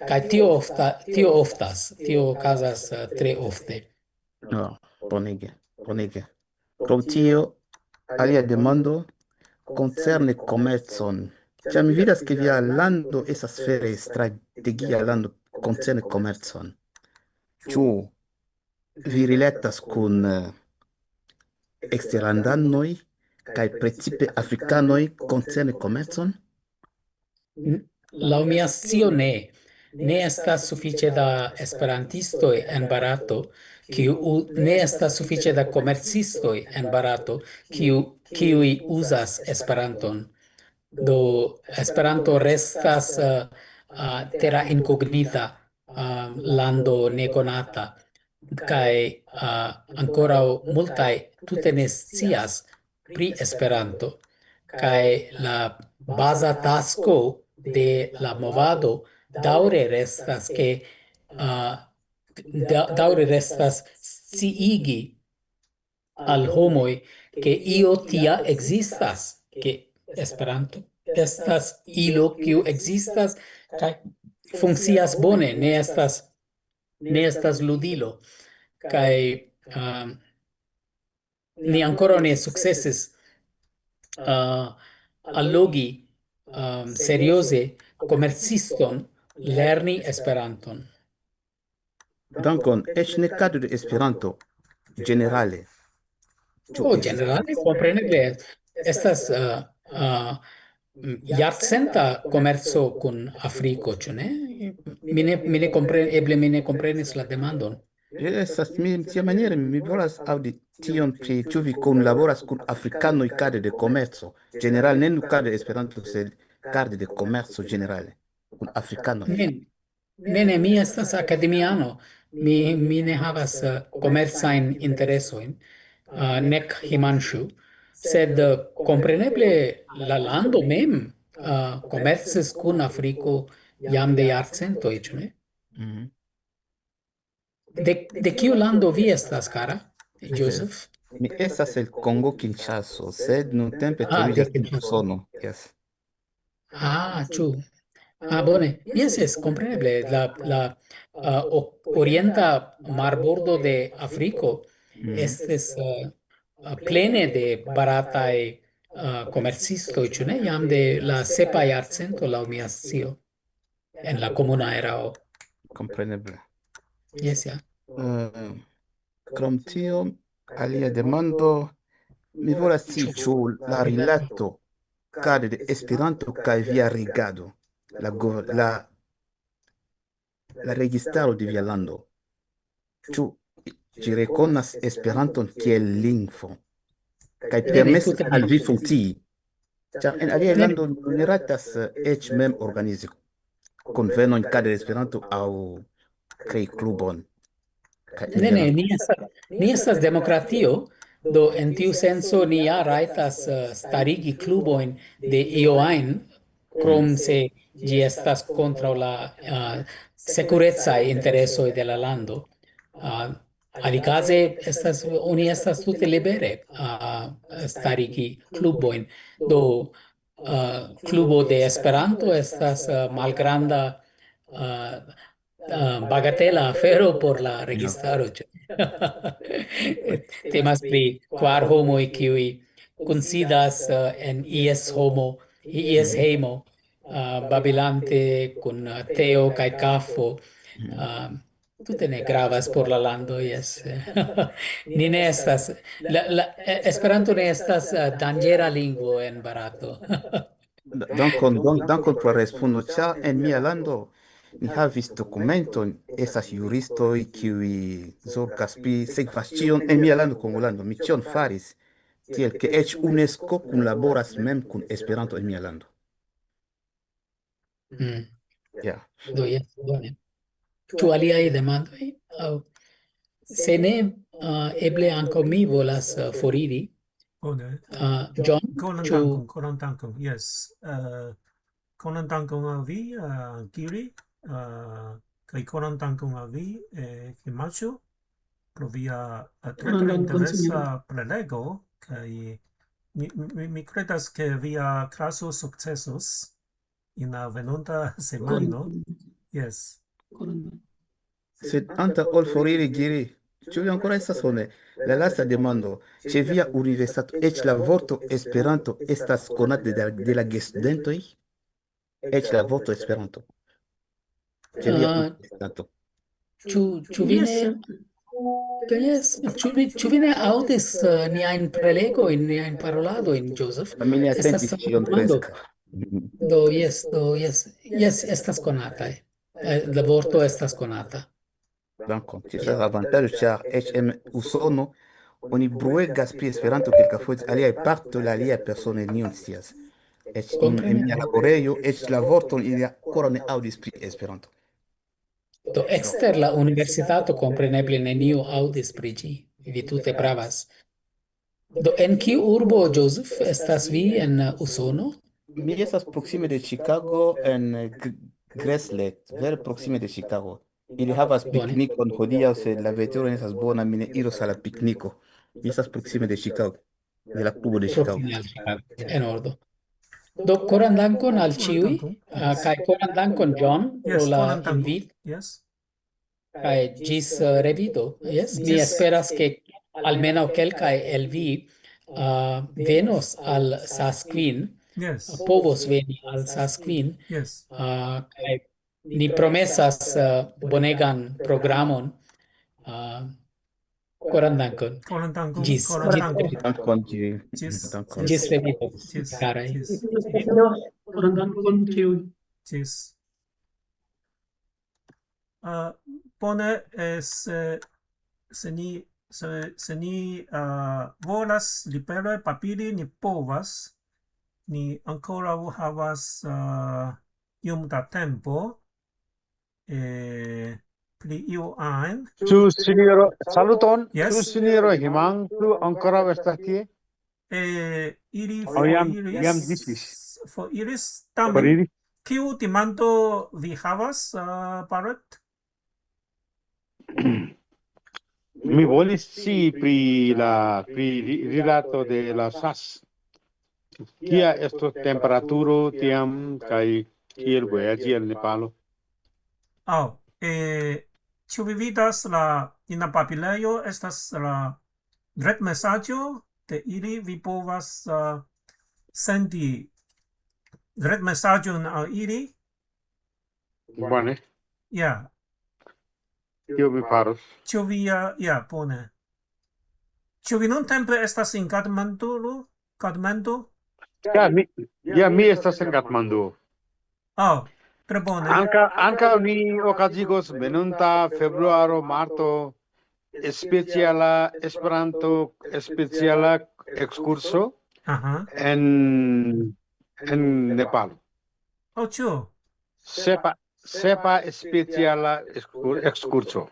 [SPEAKER 2] kaj tio okazas tre ofte.
[SPEAKER 3] Bonege. Krom tio, alia demando koncerne komercon. Ĉar mi vidas ke via lando estas vere strategia lando koncerne komercon. Ĉu vi rilatas kun eksterlandanoj kaj precipe afrikanoj koncerne komercon?
[SPEAKER 2] Laŭ mia scio ne. Ne estas sufiĉe da esperantistoj en Barato, ne estas sufiĉe da komercistoj en Barato, kiuj uzas Esperanton. Do Esperanto restas terra incognita, lando nekonata, kaj ankoraŭ multaj tute ne scias pri Esperanto. Kaj la baza tasko de la movado daŭre restas daŭre restas sciigi al homoj ke io tia ekzistas, ke Esperanto estas ilo kiu ekzistas kaj funkcias bone, ne estas ludilo. Kaj ni ankoraŭ ne sukcesis allogi serioze komerciston lerni Esperanton.
[SPEAKER 3] Dankon, eĉ ne kadre de Esperanto ĝenerale.
[SPEAKER 2] Ĝenerale, kompreneble, estas jarcenta komerco kun Afriko, ĉu ne? Eble mi ne komprenis la demandon.
[SPEAKER 3] Estas tiamaniere mi volas aŭdi tion pri ĉu vi kunlaboras kun afrikanoj kadre de komerco. Ĝenerale, ne nur kadre de Esperanto, sed kadre de komerco ĝenerale kun afrikanoj.
[SPEAKER 2] Ne, mi estas akademiano. Mi ne havas komercajn interesojn, nek Himanshu, sed kompreneble la lando mem komercis kun Afriko jam de jarcentoj, ĉu ne? De kiu lando vi estas, kara, Joseph?
[SPEAKER 3] Mi estas el Kongo Kinŝaso, sed nuntempe troviĝas en Usono. Yes.
[SPEAKER 2] Ĉu? Bone. Yes, kompreneble. La orienta marbordo de Afriko estis plene de barataj komercistoj, ĉu ne? Jam de la sepa jarcento, laŭ mia scio, en la komuna erao.
[SPEAKER 3] Kompreneble.
[SPEAKER 2] Yes, ja.
[SPEAKER 3] Krom tio, alia demando, mi volas scii ĉu la rilato kadre de Esperanto kaj via regado, la registaro de via lando. Ĉu ĝi rekonas Esperanton kiel lingvo kaj permesas al vi funkcii? Ĉar en aliaj landoj ni rajtas eĉ mem organizi kunvenon kadre de Esperanto aŭ krei klubon.
[SPEAKER 2] Ne, ni estas demokratio, do en tiu senso ni ja rajtas starigi klubojn de io ajn, krom se ĝi estas kontraŭ la sekurecaj interesoj de la lando. Alikaze oni estas tute libere starigi klubojn. Do klubo de Esperanto estas malgranda bagatela afero por la registaro. Temas pri 4 homoj kiuj kunsidas en ies hejmo, babilante kun teo kaj kafo, tute ne gravas por la lando, yes. Ni ne estas, Esperanto ne estas danĝera lingvo en Barato.
[SPEAKER 3] Dankon pro respondo, ĉar en mia lando ni havis dokumenton, estas juristoj kiuj zorgas pri sekvas ĉion en mia lando Kongolando. Mi ĉion faris, tiel ke eĉ UNESCO kunlaboras mem kun Esperanto en mia lando. Ja.
[SPEAKER 2] Do jes, bone. Ĉu aliaj demandoj? Aŭ se ne, eble ankaŭ mi volas foriri.
[SPEAKER 1] Bone.
[SPEAKER 2] John, ĉu
[SPEAKER 1] Konan dankon, yes. Konan dankon al vi, Giri, kaj konan dankon al vi, Dimanĉo, pro via tre interesa prelego, kaj mi kredas ke via klaso sukcesos in la venonta semajno. Yes.
[SPEAKER 3] Sed antaŭ ol foriri, Giri, ĉu vi ankoraŭ estas bone? La lasta demando, ĉe via universitato eĉ la vorto Esperanto estas konata de la gestudentoj? Eĉ la vorto Esperanto. Ĉe via universitato.
[SPEAKER 2] Ĉu vi ne... Yes, ĉu vi ne aŭdis niajn prelegojn, niajn paroladojn, Joseph?
[SPEAKER 3] Mi ne atentis ĉion preskaŭ.
[SPEAKER 2] Do yes, estas konataj. La vorto estas konata.
[SPEAKER 3] Dankon. Ĉefas avantaĝo, ĉar eĉ en Usono oni bruegas pri Esperanto kelkafoje, aliaj partoj, aliaj personoj nenion scias. Eĉ en mia laborejo, eĉ la vorton ili ankoraŭ ne aŭdis pri Esperanto.
[SPEAKER 2] Do ekster la universitato kompreneble neniu aŭdis pri ĝi. Vi tute pravas. Do en kiu urbo, Joseph, estas vi en Usono?
[SPEAKER 3] Mi estas proksime de Chicago, en Greslet, vere proksime de Chicago. Ili havas piknikon hodiaŭ, sed la vetero ne estas bona, mi ne iros al la pikniko. Mi estas proksime de Chicago, de la klubo de Chicago.
[SPEAKER 2] En ordo. Do koran dankon al ĉiuj, kaj koran dankon, John, pro la invito.
[SPEAKER 1] Yes.
[SPEAKER 2] Kaj ĝis revido. Yes, mi esperas ke almenaŭ kelkaj el vi venos al Saskvin.
[SPEAKER 1] Yes.
[SPEAKER 2] Povos veni al Saskvin.
[SPEAKER 1] Yes.
[SPEAKER 2] Kaj ni promesas bonegan programon. Koran dankon.
[SPEAKER 1] Koran dankon.
[SPEAKER 2] Ĝis
[SPEAKER 3] Dankon, Giri.
[SPEAKER 2] ĝis revido, karaj.
[SPEAKER 6] Koran dankon ĉiuj.
[SPEAKER 1] Ĝis. Bone, se ni volas libere papili, ni povas. Ni ankoraŭ havas iom da tempo. Pri iu ajn.
[SPEAKER 8] Ĉu sinjoro, saluton.
[SPEAKER 1] Yes.
[SPEAKER 8] Ĉu sinjoro Himanŝu ankoraŭ estas tie?
[SPEAKER 1] Ili
[SPEAKER 8] jam disis.
[SPEAKER 1] foriris. Tamen, kiu demando vi havas, Barrett?
[SPEAKER 8] Mi volis scii pri rilato de la SAS. Kia estos temperaturo tiam kaj kiel vojaĝi al Nepalo?
[SPEAKER 1] Ĉu vi vidas in la papilejo estas la retmesaĝo de ili? Vi povas sendi retmesaĝon al ili?
[SPEAKER 8] Bone.
[SPEAKER 1] Ja.
[SPEAKER 8] Kio mi faros?
[SPEAKER 1] Ĉu vi bone. Ĉu vi nuntempe estas in Katmandu?
[SPEAKER 8] Ja, mi estas en Katmandu.
[SPEAKER 1] Tre bone.
[SPEAKER 8] Ankaŭ ni okazigos venonta februaro, marto speciala Esperanto speciala ekskurso en Nepalo.
[SPEAKER 1] Ĉu?
[SPEAKER 8] Sepa speciala ekskurso.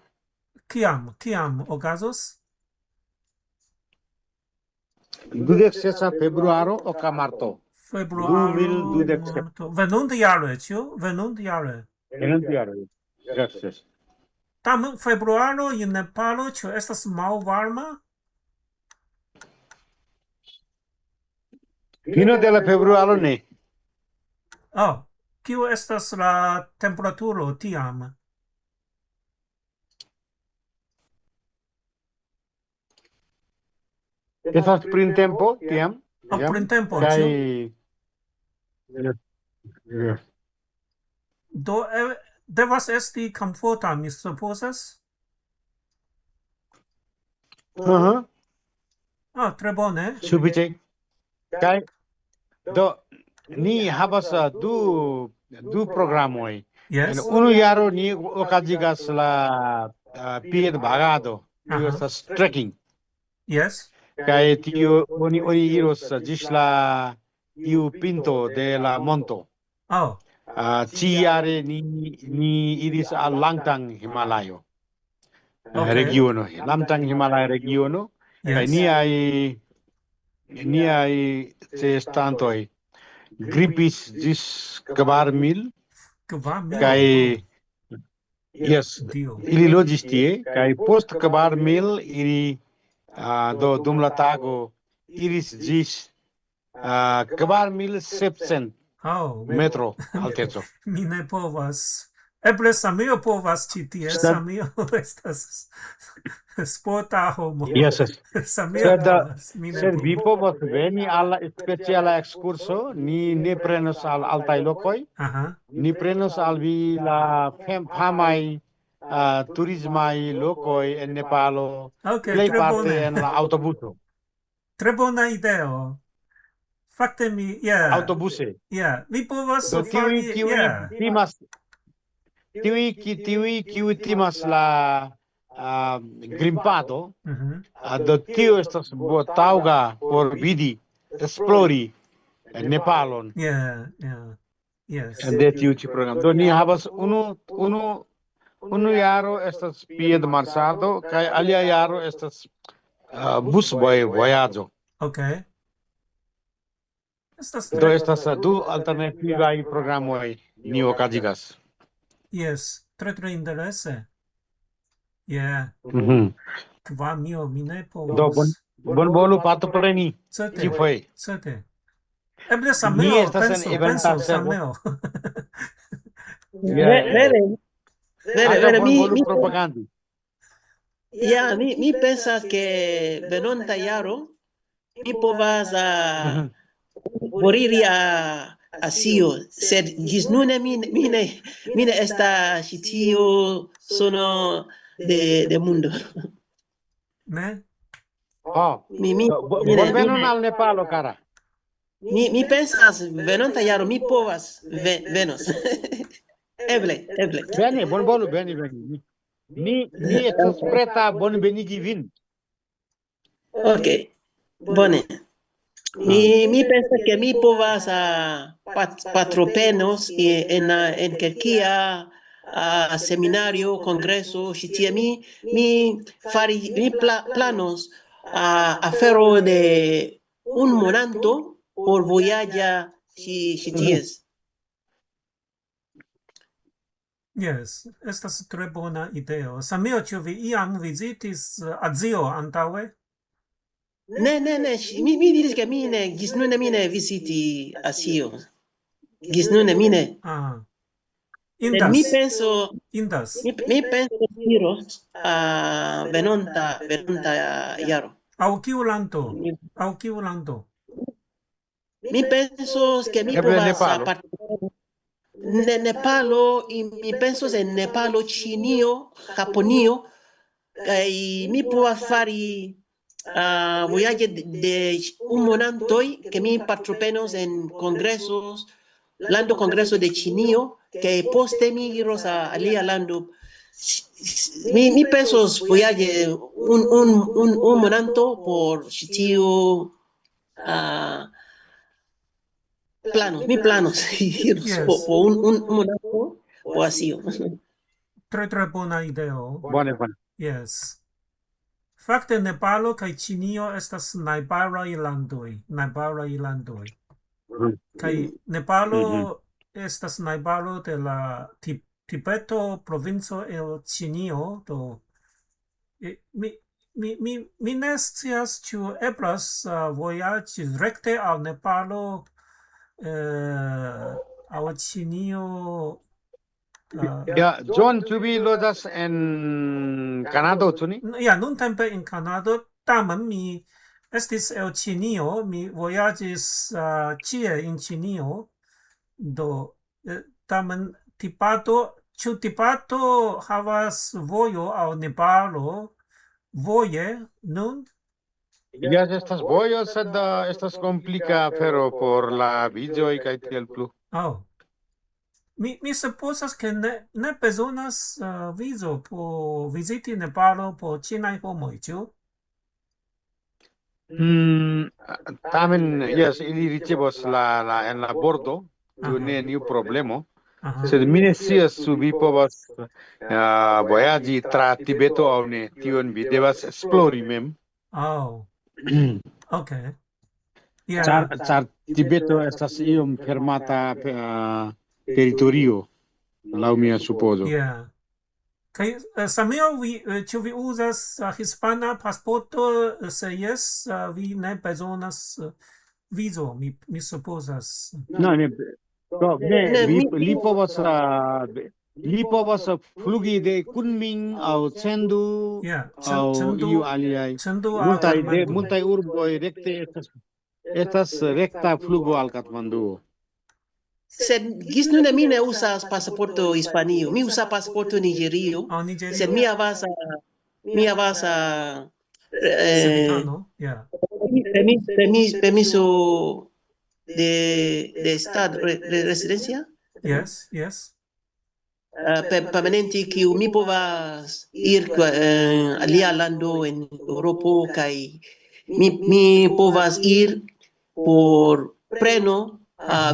[SPEAKER 1] Kiam okazos?
[SPEAKER 8] 26 februaro ok marto.
[SPEAKER 1] Februaro, marto. Venonta-jare, ĉu? Venonta-jare.
[SPEAKER 8] Yes.
[SPEAKER 1] Tamen februaro in Nepalo, ĉu estas malvarma?
[SPEAKER 8] Fino de la februaro ne.
[SPEAKER 1] Kio estas la temperaturo tiam?
[SPEAKER 8] Estas printempo tiam.
[SPEAKER 1] Printempo, ĉu?
[SPEAKER 8] Yes.
[SPEAKER 1] Do devas esti komforta, mi supozas? Tre bone.
[SPEAKER 9] Sufiĉe. Kaj do ni havas du programoj. En
[SPEAKER 1] Yes.
[SPEAKER 9] unu jaro ni okazigas la piedvagado, tio estas trekking.
[SPEAKER 1] Yes.
[SPEAKER 9] Kaj tio oni iros ĝis la iu pinto de la monto.
[SPEAKER 1] Oh.
[SPEAKER 9] Ĉiare ni iris al Langtang Himalayo.
[SPEAKER 1] Okay.
[SPEAKER 9] Regiono, Langtang Himalaya regiono. Kaj niaj ĉeestantoj gripis ĝis 4,000. Kaj ili loĝis tie, kaj post 4,000 ili dum la tago iris ĝis 4,700 metro alteco.
[SPEAKER 1] Mi ne povas. Eble Samio povas ĉi tie. Samio estas sporta homo. Samio povas.
[SPEAKER 9] Sed vi povas veni al la speciala ekskurso. Ni ne prenos al altaj lokoj. Ni prenos al vi la famaj turismaj lokoj en Nepalo. Plejparte en la aŭtobuso.
[SPEAKER 1] Tre bona ideo. Fakte mi,
[SPEAKER 9] Autobuse.
[SPEAKER 1] Mi povas
[SPEAKER 9] fari, tiuj kiuj timas la grimpado, do tio estas taŭga por vidi, esplori Nepalon. De tiu ĉi programo. Do ni havas unu jaro estas piedmarsado kaj alia jaro estas busvojaĝo.
[SPEAKER 1] Okay.
[SPEAKER 9] Do estas du alternativaj programoj ni okazigas.
[SPEAKER 1] Yes, tre interese. Kvamio, mi ne povas.
[SPEAKER 9] Do bonvolu partopreni ĉiufoje.
[SPEAKER 1] Certe. Eble Sameo, pensu Sameo.
[SPEAKER 10] Vere,
[SPEAKER 9] mi propagandi.
[SPEAKER 10] Mi pensas ke venonta jaro mi povas foriri a Asio, sed ĝis nune mi ne estas ĉi tiu sono de mundo.
[SPEAKER 1] Ne?
[SPEAKER 9] Bonvenon al Nepalo, kara.
[SPEAKER 10] Mi pensas venonta jaro mi povas venos. Eble.
[SPEAKER 9] Bene, bonvolu, bene. Mi estas preta bonvenigi vin.
[SPEAKER 10] Ok, bone. Mi pensas ke mi povas partoprenos en kelkia seminario, kongreso, ĉi tie mi planos afero de un monanto por vojaĝa ĉi ties.
[SPEAKER 1] Yes, estas tre bona ideo. Samio, ĉu vi iam vizitis Azio antaŭe?
[SPEAKER 10] Ne, mi diris ke ĝis nune mi ne viziti Azio. Ĝis nune mi ne.
[SPEAKER 1] Indas.
[SPEAKER 10] Mi penso iros venonta jaro.
[SPEAKER 1] Aŭ kiu lando?
[SPEAKER 10] Mi pensos ke mi povas partopreni Nepalo, mi pensos en Nepalo, Ĉinio, Japonio, kaj mi povas fari vojaĝe de un monatoj, ke mi partoprenos en kongresos, lando-kongreso de Ĉinio, kaj poste mi iros a alia lando. Mi pensos vojaĝe un monato por ĉi tiu mi planos iros por un monato o así.
[SPEAKER 1] Tre bona ideo.
[SPEAKER 9] Bone.
[SPEAKER 1] Yes. Fakte Nepalo kaj Ĉinio estas najbaraj landoj. Kaj Nepalo estas najbaro de la Tibeto provinco el Ĉinio, do mi ne scias ĉu eblas vojaĝi rekte al Nepalo aŭ Ĉinio.
[SPEAKER 9] John, ĉu vi loĝas en Kanado, ĉu ne?
[SPEAKER 1] Nuntempe en Kanado, tamen mi estis el Ĉinio, mi vojaĝis ĉie en Ĉinio, do tamen Tibeto ĉu Tipato havas vojo al Nepalo voje nun?
[SPEAKER 9] Yes, estas vojo, sed estas komplika afero por la vizoj kaj tiel plu.
[SPEAKER 1] Oh. Mi supposas che ne bezonas vizo por viziti Nepalo por ĉinaj homoj, ĉu?
[SPEAKER 9] Tamen, yes, ili ricevos en la bordo, do neniu problemo. Sed mi ne scias ĉu vi povas vojaĝi tra Tibeto aŭ ne. Tion vi devas esplori mem.
[SPEAKER 1] Oh. Okay.
[SPEAKER 9] Ĉar Tibeto estas iom fermata teritorio, laŭ mia supozo.
[SPEAKER 1] Kaj Samuel, ĉu vi uzas hispana pasporto? Se jes, vi ne bezonas vizo, mi supozas.
[SPEAKER 9] Li povas flugi de Kunming aŭ Chengdu aŭ iu aliaj. Multaj urboj rekte estas rekta flugo al Katmanduo.
[SPEAKER 10] Sed gis nun mi ne usas pasaporto Hispanio, mi usas pasaporto Nigerio. Sed mi havas permiso de estado, de residencia.
[SPEAKER 1] Yes.
[SPEAKER 10] Permanente kiu mi povas ir alia lando en Eŭropo kaj mi povas ir por preno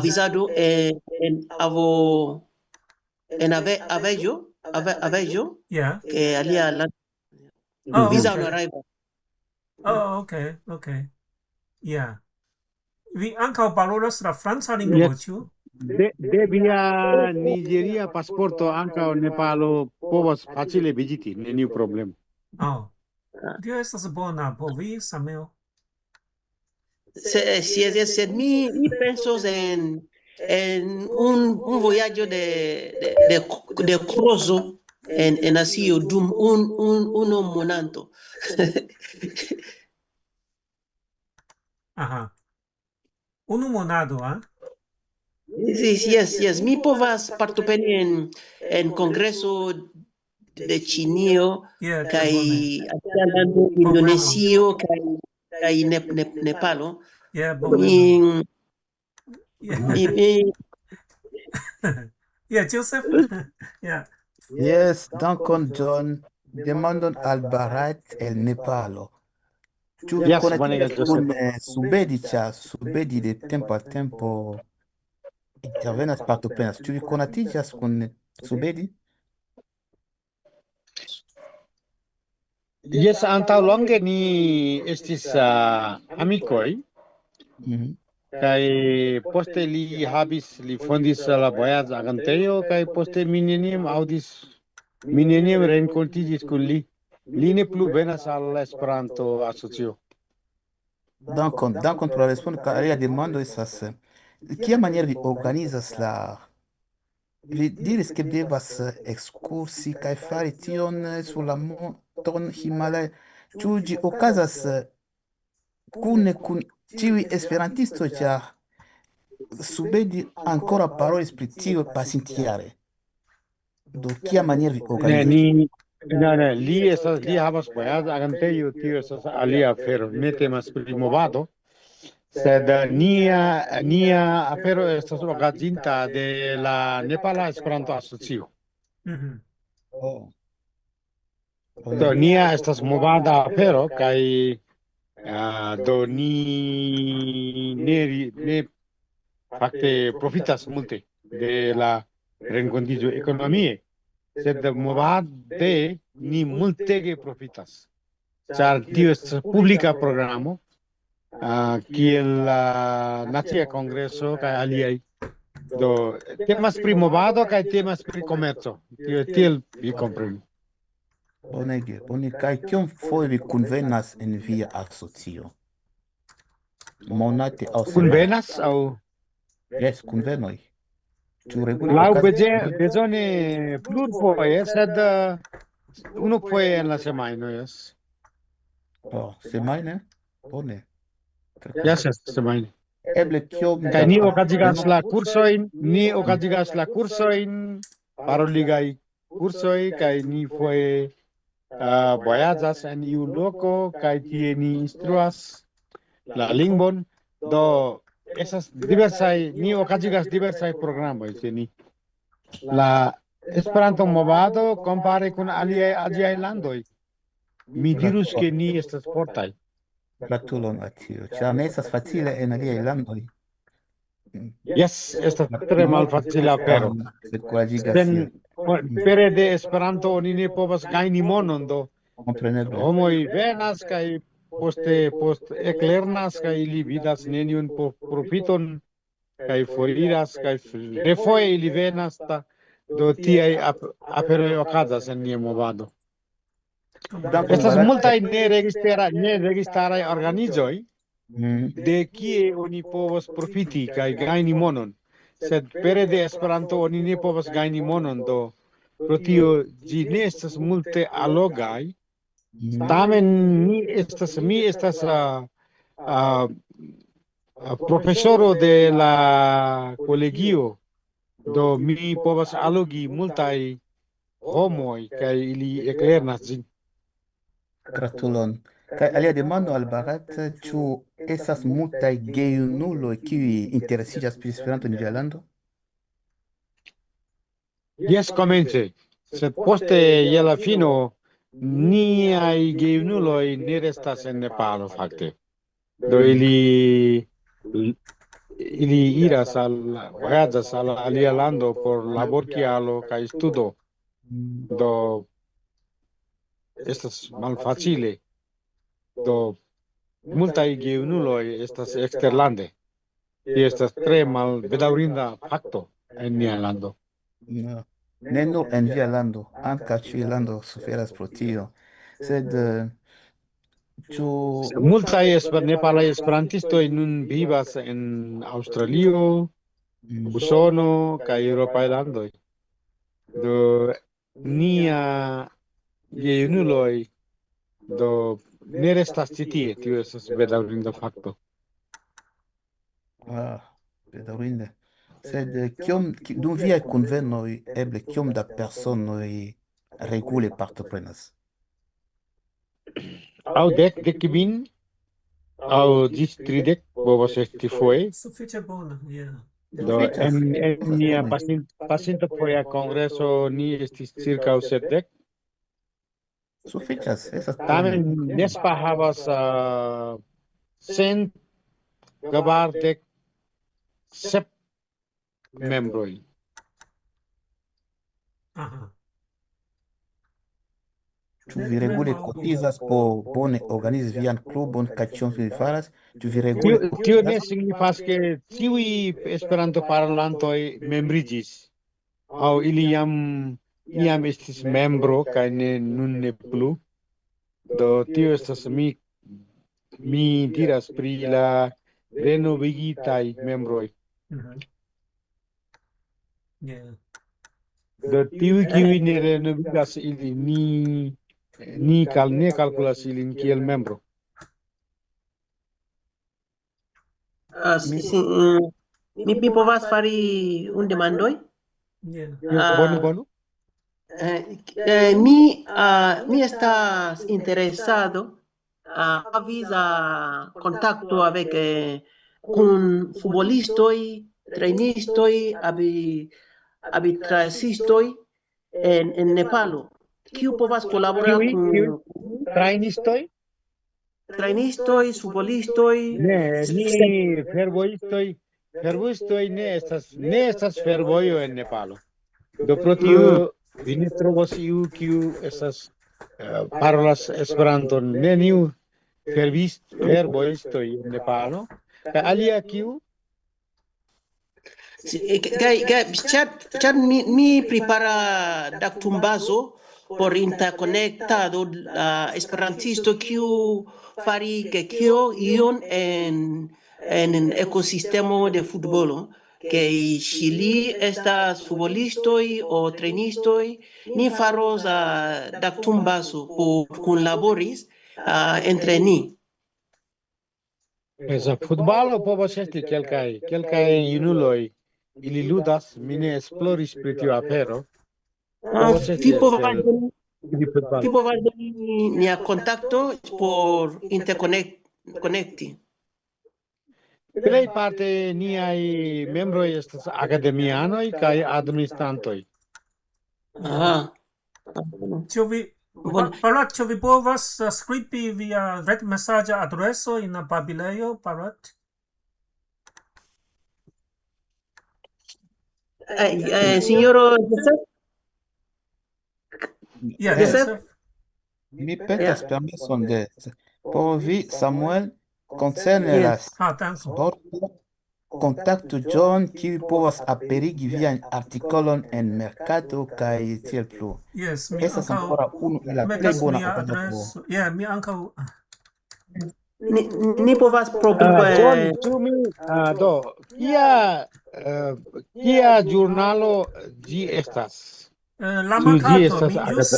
[SPEAKER 10] visado en Avello, que alia lando visa on arrival.
[SPEAKER 1] Oh, okay. Yeah. Vi ankaŭ parolas la franca lingvo, ĉu?
[SPEAKER 9] De via Nigeria pasporto ankaŭ Nepalo povas facile viziti, neniu problemo.
[SPEAKER 1] Oh. Tio estas bona por vi, Samuel.
[SPEAKER 10] Sed mi pensos en un voyaggio de cruzo en Asio dum uno monato.
[SPEAKER 1] Aha. Unu monado,
[SPEAKER 10] Yes. Mi povas partopreni en kongreso de Ĉinio kaj Indonezio kaj Nepalo.
[SPEAKER 1] Joseph.
[SPEAKER 3] Yes, dankon John. Demandon al Barat el Nepalo. Ĉu vi konatiĝas kun Subedi, ĉar Subedi de tempo al tempo intervenas, partoprenas. Ĉu vi konatiĝas kun Subedi?
[SPEAKER 9] Yes, antaŭlonge ni estis amikoj. Kaj poste li fondis la vojaĝagentejo kaj poste mi neniam renkontiĝis kun li. Li ne plu venas al la Esperanto asocio.
[SPEAKER 3] Dankon pro la respondo, kaj alia demando estas kiamaniere vi organizas la... Vi diris ke devas ekskursi kaj fari tion sur la monton Himalaya. Ĉu ĝi okazas kune kun ĉiuj esperantistoj, ĉar Subedi ankoraŭ parolis pri tio pasintjare. Do kiamaniere vi organizas?
[SPEAKER 9] Li havas vojaĝagentejo, tio estas alia afero, ne temas pri movado. Sed nia afero estas okazinta de la Nepala Esperanto Asocio. Do nia estas movada afero kaj do ni ne fakte profitas multe de la renkontiĝo ekonomie. Sed movade ni multege profitas. Ĉar tio estas publika programo, kiel la Nacia Kongreso kaj aliaj. Do temas pri movado kaj temas pri komerco. Tiel vi komprenu.
[SPEAKER 3] Bonege. Kaj kiom foje vi kunvenas en via asocio? Monate aŭ semajne?
[SPEAKER 9] Kunvenas aŭ?
[SPEAKER 3] Jes, kunvenoj.
[SPEAKER 9] Laŭ bezone plurfoje, sed unufoje en la semajno, jes.
[SPEAKER 3] Semajne? Bone.
[SPEAKER 9] Jes, semajne.
[SPEAKER 3] Eble kiom...
[SPEAKER 9] Kaj ni okazigas la kursojn, paroligaj kursoj kaj ni foje vojaĝas en iu loko kaj tie ni instruas la lingvon. Do esas diversaj, ni okazigas diversaj programoj ĉe ni. La Esperanto movado compare kun aliaj landoj. Mi dirus ke ni estas fortaj.
[SPEAKER 3] Gratulon al tio, ĉar ne estas facile en aliaj landoj.
[SPEAKER 9] Yes, estas tre malfacila afero. Sen pere de Esperanto oni ne povas gajni monon, do homoj venas kaj post eklernas kaj ili vidas neniun profiton kaj foriras kaj refoje ili venas, do tiaj aferoj okazas en nia movado. Estas multaj neregistaraj organizoj de kie oni povas profiti kaj gajni monon. Sed pere de Esperanto oni ne povas gajni monon, do pro tio ĝi ne estas multe allogaj. Tamen mi estas profesoro de la kolegio, do mi povas allogi multaj homoj kaj ili eklernas ĝin.
[SPEAKER 3] Gratulon. Kaj alia demando al Barat, ĉu estas multaj gejunuloj kiuj interesiĝas pri Esperanto en via lando?
[SPEAKER 9] Jes, komence, sed poste je la fino niaj gejunuloj ne restas en Nepalo fakte. Do ili iras vojaĝas al alia lando por laborkialo kaj studo. Do estas malfacile. Do multaj gejunuloj estas eksterlande. Tio estas tre malbedaŭrinda fakto en nia lando.
[SPEAKER 3] Ne nur en via lando, ankaŭ ĉiuj lando suferas pro tio. Sed ĉu
[SPEAKER 9] multaj nepalaj esperantistoj nun vivas en Aŭstralio, Usono kaj eŭropaj landoj. Do nia gejunuloj do ne restas ĉi tie, tio estas bedaŭrinda fakto.
[SPEAKER 3] Bedaŭrinde. Sed dum viaj kunvenoj eble kiom da personoj regule partoprenas?
[SPEAKER 9] Aŭ 10 aŭ ĝis 30 povas esti foje.
[SPEAKER 1] Sufiĉe bona,
[SPEAKER 9] Do en nia pasinta foja kongreso ni estis cirkaŭ 70.
[SPEAKER 3] Sufiĉas, estas
[SPEAKER 9] Tamen Nespa havas 147 membroj.
[SPEAKER 3] Ĉu vi regule kotizas por bone organizi vian klubon kaj ĉion vi faras? Ĉu vi regule
[SPEAKER 9] Tio ne signifas ke tiuj Esperanto-parolantoj membriĝis aŭ ili iam estis membro kaj nun ne plu. Do tio estas mi diras pri la renovigitaj membroj. Do tiuj kiuj ne renovigas ili ne kalkulas ilin kiel membro.
[SPEAKER 10] Mi povas fari un demandoj?
[SPEAKER 9] Bonu.
[SPEAKER 10] Mi estas interesado havis contacto avec kun futbolistoj, trejnistoj, arbitrasistoj en Nepalo. Kiu povas kolabori kun trejnistoj, futbolistoj?
[SPEAKER 9] Ne, ni fervojistoj ne estas fervojo en Nepalo. Do pro tio vi ne trovos iu kiu estas parolas Esperanton. Neniu fervojistoj en Nepalo. Kaj alia kiu?
[SPEAKER 10] Ĉar mi prepara daktumbazo por interkonektado esperantisto kiu fari ion en ekosistemo de futbolo. Ke ili estas futbolistoj o trejnistoj, ni faros daktumbazo por kunlaboris entre ni.
[SPEAKER 9] Futbalo povas esti kelkaj junuloj. Ili ludas, mi ne esploris pri tiu afero,
[SPEAKER 10] Vi povas doni nia kontakto por interkonekti.
[SPEAKER 9] Plejparte niaj membroj estas akademianoj kaj administrantoj.
[SPEAKER 1] Ĉu vi Barat, ĉu vi povas skribi via retmesaĝa adreso en la babilejo, Barat?
[SPEAKER 10] Signoro Joseph?
[SPEAKER 1] Joseph?
[SPEAKER 3] Mi petas permeson de por vi, Samuel, koncerne la sporto, kontaktu John, kiu povas aperigi vian artikolon en merkato kaj tiel plu. Estas ankoraŭ unu el la plej bona operato.
[SPEAKER 1] Mi ankaŭ
[SPEAKER 10] ni povas
[SPEAKER 9] John, ĉu mi kia ĵurnalo ĝi estas?
[SPEAKER 1] La mercato, mi jus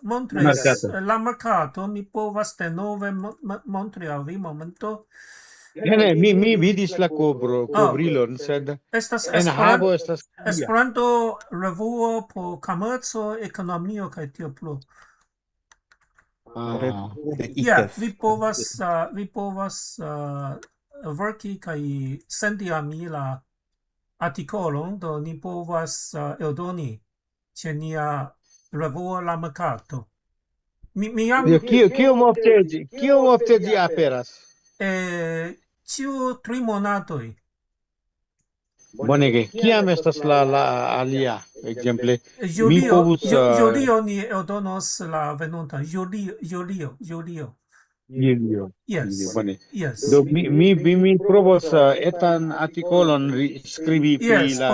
[SPEAKER 1] montris la mercato, mi povas denove montri al vi momento.
[SPEAKER 9] Mi vidis la kovrilon, sed enhavo estas
[SPEAKER 1] Esperanto revuo por komerco, ekonomio kaj tio plu. Vi povas verki kaj sendi al mi la artikolon, do ni povas eldoni ĉe nia revuo La Mercato.
[SPEAKER 9] Kiom ofte ĝi aperas?
[SPEAKER 1] Ĉiu 3 monatoj.
[SPEAKER 9] Bonege. Kiam estas la alia? Ekzemple, mi povus
[SPEAKER 1] julio ni eldonos la venonta julio. Yes.
[SPEAKER 9] Do mi provos etan artikolon skribi pri la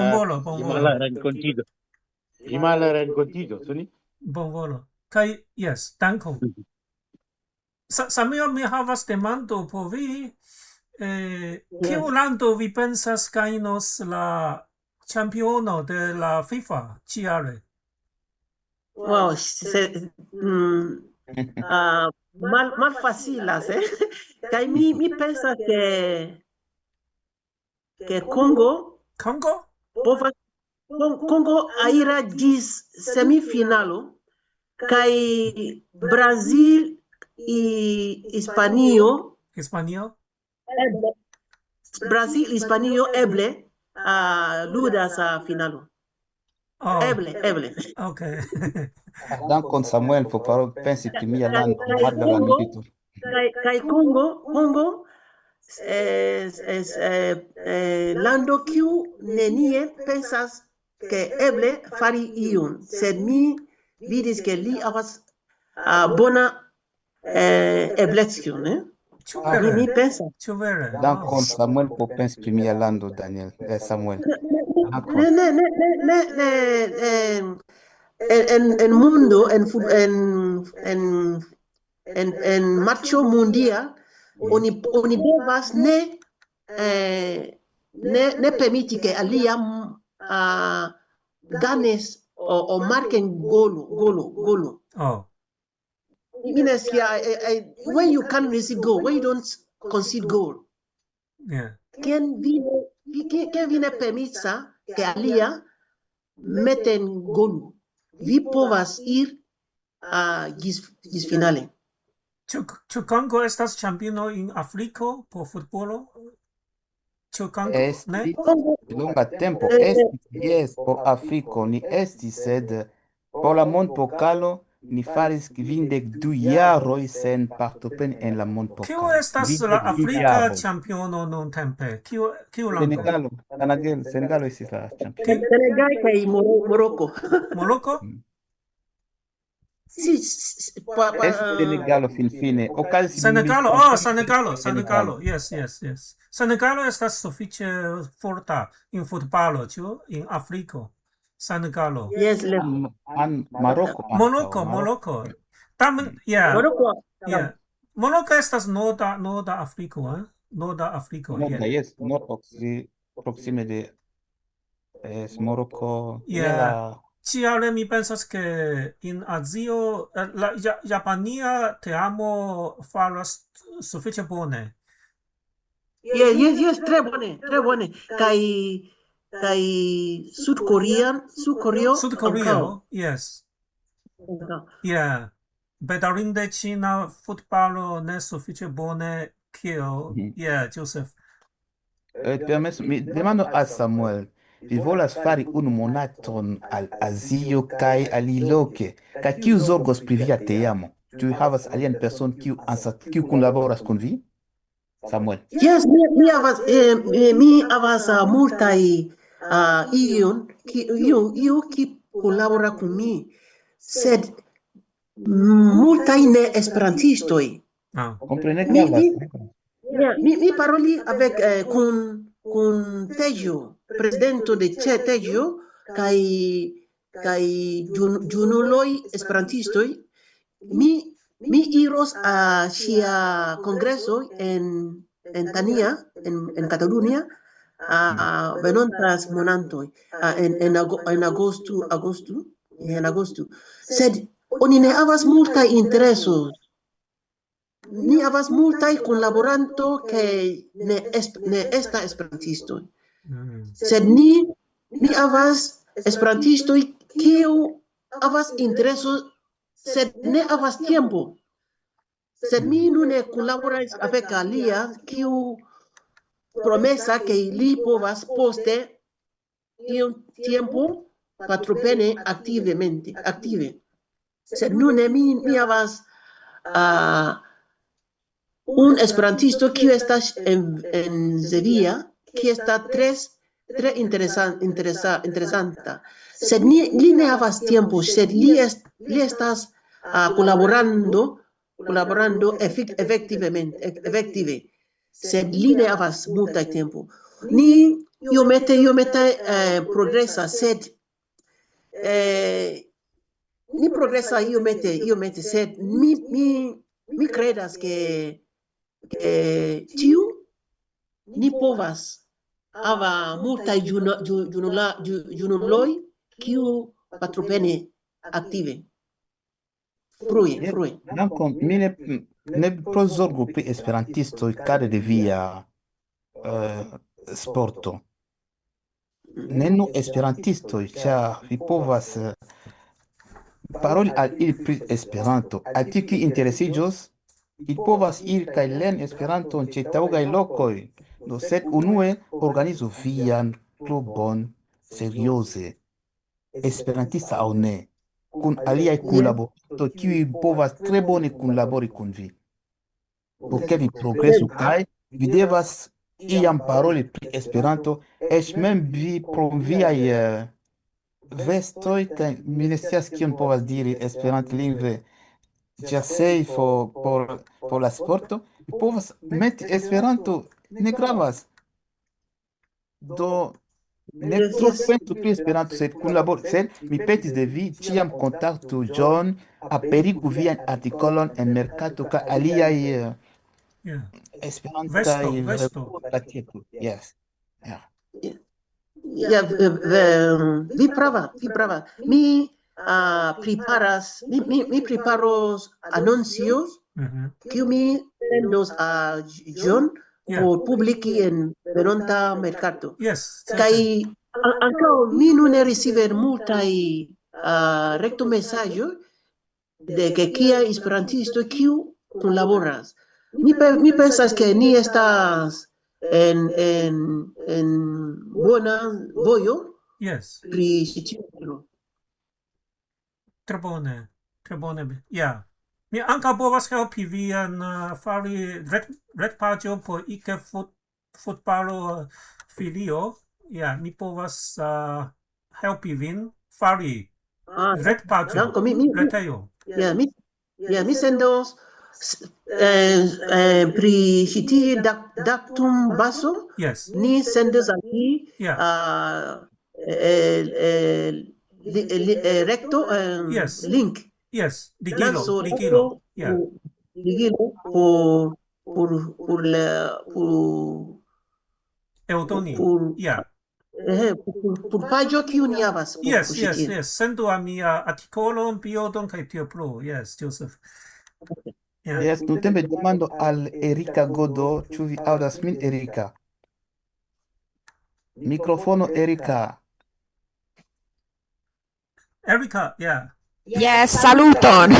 [SPEAKER 9] himala renkontiĝo, ĉu ne?
[SPEAKER 1] Bonvolo. Kaj dankon. Samuel, mi havas demando por vi. Kiu lando vi pensas gajnos la ĉampiono de la FIFA ĉiare?
[SPEAKER 10] Malfacilas, Kaj mi pensas que Congo aira ĝis semifinalo kaj Brazil y Hispanio eble ludas a finalo. Eble.
[SPEAKER 1] Okay.
[SPEAKER 3] Dankon, Samuel, por pensi pri mia lando.
[SPEAKER 10] Kaj Congo lando kiu nenie pensas ke eble fari iun, sed mi vidis ke li havas bona eblecon, mi pensas.
[SPEAKER 3] Dankon, Samuel, por pensi pri mia lando, Daniel. Samuel.
[SPEAKER 10] En mundo, en marcho mundial, oni devas ne permiti que alia ganes o marquen golo. Means when you can receive goal, when you don't concede goal. Quien viene permisa que alia meten gol. Vi povas ir a gis finale.
[SPEAKER 1] Ĉu Kongo estas ĉampiono en Afriko por futbolo? Ĉu Kongo? Ne?
[SPEAKER 3] Longa tempo estis por Afriko ni estis, sed por la mondpokalo ni faris 52 jaroj sen partopreni en la mondpokalo.
[SPEAKER 1] Kiu estas la Afrika ĉampiono nuntempe? Kiu lando?
[SPEAKER 3] Senegalo estis la ĉampiono.
[SPEAKER 10] Senegal kaj Moroko.
[SPEAKER 1] Moroko?
[SPEAKER 3] Senegalo finfine.
[SPEAKER 1] Senegalo. Yes. Senegalo estas sufiĉe forta en futbalo, ĉu en Afriko? Senegalo.
[SPEAKER 10] Yes,
[SPEAKER 1] Moroko. Tamen, Moroko estas norda Afriko, Norda Afriko.
[SPEAKER 3] Proksime de Moroko.
[SPEAKER 1] Ĉiare mi pensas ke en Azio la japania teamo faras sufiĉe bone.
[SPEAKER 10] Yes, tre bone. Kaj kai Sud-Koreo
[SPEAKER 1] Sud-Koreo, yes. Yeah. Bedaŭrinde Ĉina futbalo ne sufiĉe bone kiel, yeah, Joseph.
[SPEAKER 3] Permesu, mi demando a Samuel, vi volas fari unu monaton al Azio kaj aliloke, kaj kiu zorgos pri via teamo? Ĉu vi havas alian person kiu kunlaboras kun vi? Samuel.
[SPEAKER 10] Yes, mi havas multaj iu ki kolabora kun mi, sed multaj ne esperantistoj.
[SPEAKER 3] Kompreneblas.
[SPEAKER 10] Mi paroli avec kun Tejo, Prezidanto de Tejo, kaj junuloj esperantistoj. Mi iros a ŝia kongreso en Tania, en Catalunya, venontas monatoj, en agosto. Sed oni ne havas multaj interesoj. Ni havas multaj kunlaboranto kaj ne esta esperantistoj. Sed ni havas esperantistoj kiu havas intereso, sed ne havas tiempo. Sed mi nune kunlaboras avec alia kiu promesa ke li povas poste iom tiempo partopreni aktive. Sed nune mi havas un esperantisto kiu estas en Sevilla, kiu estas tre interesanta. Sed li ne havas tiempo, sed li estas colaborando efektive. Sed li ne havas multa tiempo. Ni iomete progresas, sed ni progresa iomete, sed mi credas ke tiu ni povas hava multaj junuloj kiu partopreni aktive. Frue.
[SPEAKER 3] Dankon, mi ne prozorgu pri esperantistoj kare de via sporto. Ne nur esperantistoj, ĉar vi povas paroli al ili pri Esperanto. Al tiu kiu interesiĝos, ili povas iri kaj lerni Esperanton ĉe taŭgaj lokoj. Do sed unue organizu vian klubon serioze, esperantista aŭ ne, kun aliaj kunlaborantoj kiuj povas tre bone kunlabori kun vi. Por ke vi progresu kaj vi devas iam paroli pri Esperanto, eĉ mem vi pro viaj vestoj, kaj mi ne scias kion povas diri esperantlingve, jersey por la sporto, vi povas meti Esperanto, ne gravas. Do ne tro pensu pri Esperanto, sed sed mi petis de vi ĉiam kontaktu John, aperigu vian artikolon en Merkato kaj aliaj esperantaj revuoj. Yes.
[SPEAKER 10] Vi prava. Mi preparos anuncios kiu mi sendos a John por publiki en venonta merkato. Kaj ankaŭ mi nune recibe multaj rektomesaĝoj de ke kia esperantisto kiu kunlaboras. Mi pensas ke ni estas en bona vojo pri situo.
[SPEAKER 1] Tre bone. Ja. Mi ankaŭ povas helpi vian fari retpaĝo por IKEF futbalo filio. Ja, mi povas helpi vin fari retpaĝo, retejo.
[SPEAKER 10] Mi sendos pri ĉi tiu datum baso. Ni sendos al vi recto link.
[SPEAKER 1] Ligilo.
[SPEAKER 10] Ligilo por
[SPEAKER 1] Eldoni.
[SPEAKER 10] Por paĝo kiu ni havas.
[SPEAKER 1] Yes. Sendu al mia artikolon, biodon kaj tio plu. Yes, Joseph.
[SPEAKER 3] Yes, nuntempe demando al Erika Godo, ĉu vi aŭdas min, Erika? Microfono Erika.
[SPEAKER 1] Erika, yeah.
[SPEAKER 11] Yes, saluton.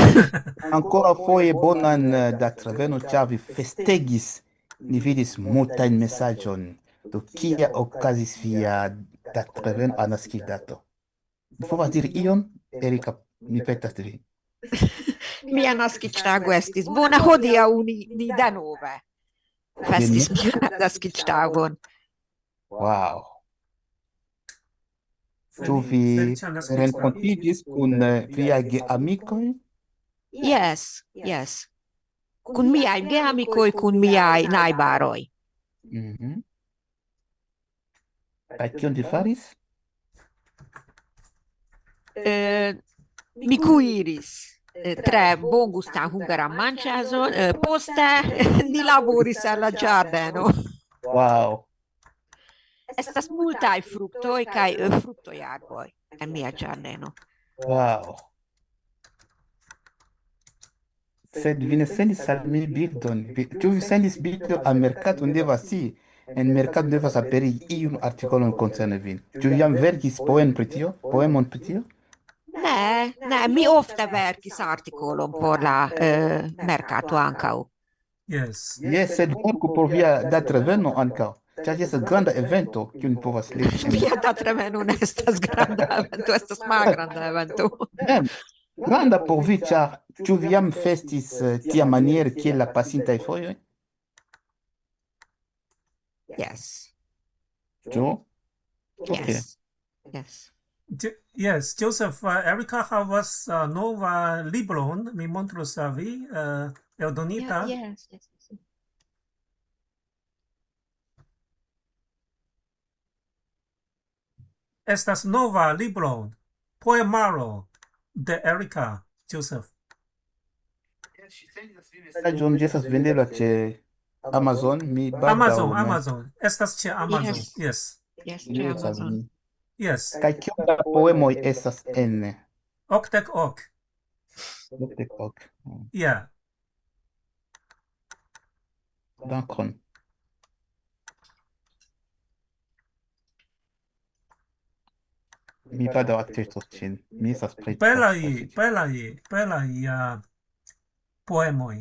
[SPEAKER 3] Ancora foje bonan datreveno, ĉar vi festegis. Ni vidis multajn mesaĝojn. Do kia okazis via datreveno al naskiĝdato? Vi povas diri ion? Erika, mi petas de vi.
[SPEAKER 11] Mia naskiĝtago estis bona, hodiaŭ ni denove festis mian naskiĝtagon.
[SPEAKER 3] Wow. Ĉu vi renkontiĝis kun viaj geamikoj?
[SPEAKER 11] Yes, yes. Kun miaj geamikoj, kun miaj najbaroj.
[SPEAKER 3] Kaj kion vi faris?
[SPEAKER 11] Mi kuiris tre bongustan hungaran manĉazon, poste ni laboris en la ĝardeno.
[SPEAKER 3] Wow.
[SPEAKER 11] Estas multaj fruktoj kaj fruktojarboj en mia ĝardeno.
[SPEAKER 3] Wow. Sed vi ne sendis al mi bildon. Ĉu vi sendis bildon al merkato? Devas scii. En merkato devas aperi iun artikolon koncerne vin. Ĉu vi jam verkis poemon pri tio?
[SPEAKER 11] Ne, mi ofte verkis artikolon por la merkato ankaŭ.
[SPEAKER 1] Yes.
[SPEAKER 3] Yes, sed verku por via datreveno ankaŭ. Ĉar ĝi estas granda evento, kiun povas legi.
[SPEAKER 11] Mia datreveno ne estas granda evento, estas malgranda evento.
[SPEAKER 3] Granda por vi, ĉar ĉu vi jam festis tiamaniere kiel la pasintaj fojoj?
[SPEAKER 11] Yes.
[SPEAKER 3] Ĉu?
[SPEAKER 11] Yes. Yes.
[SPEAKER 1] Yes, Joseph, Erika havas nova libron, mi montros al vi, eldonita.
[SPEAKER 11] Yes.
[SPEAKER 1] Estas nova libro, poemaro de Erika, Joseph.
[SPEAKER 3] John, ĝi estas vendebla ĉe Amazon.
[SPEAKER 1] Amazon. Estas ĉe Amazon. Yes.
[SPEAKER 11] Yes, ĉe Amazon.
[SPEAKER 1] Yes.
[SPEAKER 3] Kaj kiom da poemoj estas ene?
[SPEAKER 1] 80. Yeah.
[SPEAKER 3] Dankon. Mi baldaŭ akceptos ĝin. Mi estas preta.
[SPEAKER 1] Belaj poemoj.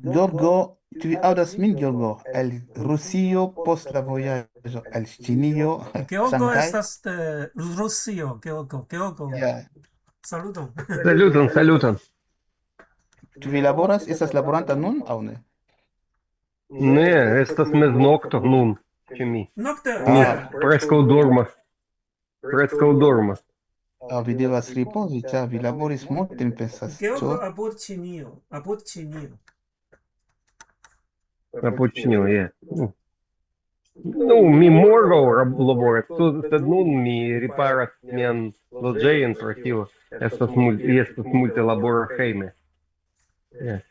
[SPEAKER 3] Giorgo, ĉu vi aŭdas min, Giorgo? El Rusio post la vojaĝo al Ĉinio,
[SPEAKER 1] Georgo estas de Rusio, Georgo. Saluton.
[SPEAKER 12] Saluton.
[SPEAKER 3] Ĉu vi laboras? Estas laboranta nun aŭ ne?
[SPEAKER 12] Ne, estas meznokto nun ĉe mi.
[SPEAKER 1] Nokte.
[SPEAKER 12] Preskaŭ dormas.
[SPEAKER 3] Vi devas ripozi, ĉar vi laboris multe, mi pensas.
[SPEAKER 1] Georgo apud Ĉinio.
[SPEAKER 12] Apud Ĉinio, je. Nu, mi morgaŭ laboras, sed nun mi riparas mian loĝejon pro tio. Estas multe laboro hejme. Yes.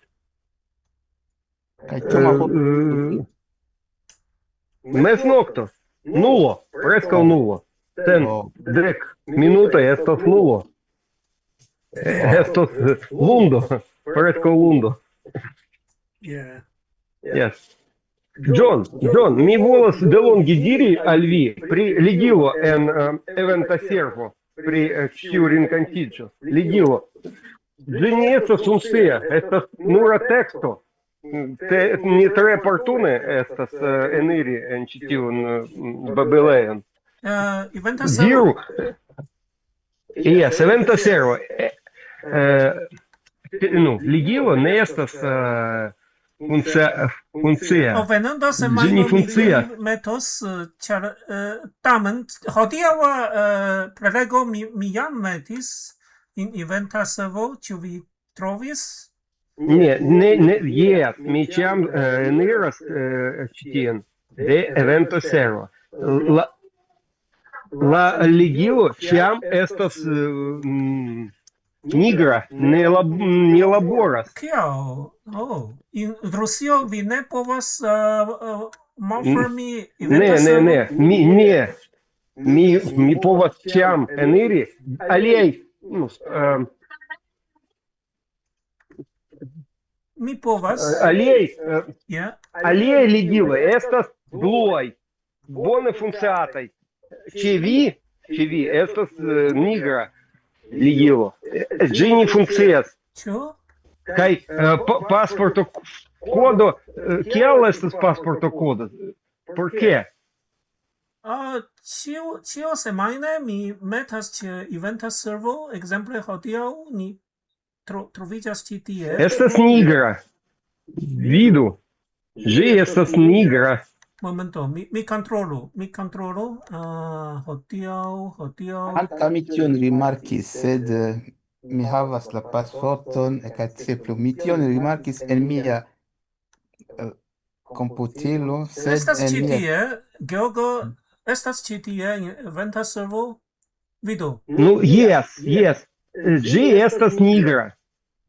[SPEAKER 12] Meznokto. Nulo. Preskaŭ nulo. 10 minutoj estas nulo. Estos lundo. Preskaŭ lundo.
[SPEAKER 1] Yeah.
[SPEAKER 12] Yes. John, mi volas delonge diri al vi pri ligilo en eventa servo pri ĉiu renkontiĝo. Ligilo. Ĝi ne estas funkcia, estas nura teksto. Ne tre oportune estas eniri en ĉi tiun babilejon.
[SPEAKER 1] Eventa servo?
[SPEAKER 12] Yes, eventa servo. Ligilo ne estas funkcia.
[SPEAKER 1] Venonta semajno mi metos, ĉar tamen hodiaŭ prelego mi jam metis in eventa servo, ĉu vi trovis?
[SPEAKER 12] Ne, jes, mi ĉiam eniras ĉi tien de evento servo. La ligilo ĉiam estas nigra, ne laboras.
[SPEAKER 1] Kial? In Rusio vi ne povas malfermi eventa servo?
[SPEAKER 12] Ne. Mi povas ĉiam eniri aliaj
[SPEAKER 1] Mi povas.
[SPEAKER 12] Aliaj ligiloj estas bluaj, bone funkciataj. Ĉe vi estas nigra ligilo. Ĝi ne funkcias.
[SPEAKER 1] Ĉu?
[SPEAKER 12] Kaj pasporto kodo, kiel estas pasporto kodo? Por ke?
[SPEAKER 1] Ĉiusemajne mi metas ĉe eventa servo, ekzemple hodiaŭ ni troviĝas ĉi tie.
[SPEAKER 12] Estas nigra. Vidu. Ĝi estas nigra.
[SPEAKER 1] Momento, mi kontrolu. Hodiaŭ.
[SPEAKER 3] Ankaŭ mi tion rimarkis, sed mi havas la pasvorton kaj tiel plu. Mi tion rimarkis en mia komputilo, sed
[SPEAKER 1] Estas
[SPEAKER 3] en
[SPEAKER 1] ĉi
[SPEAKER 3] mia...
[SPEAKER 1] tie, Georgo, estas ĉi tie en eventa servo? Vidu.
[SPEAKER 12] Nu, jes. Ĝi estas nigra.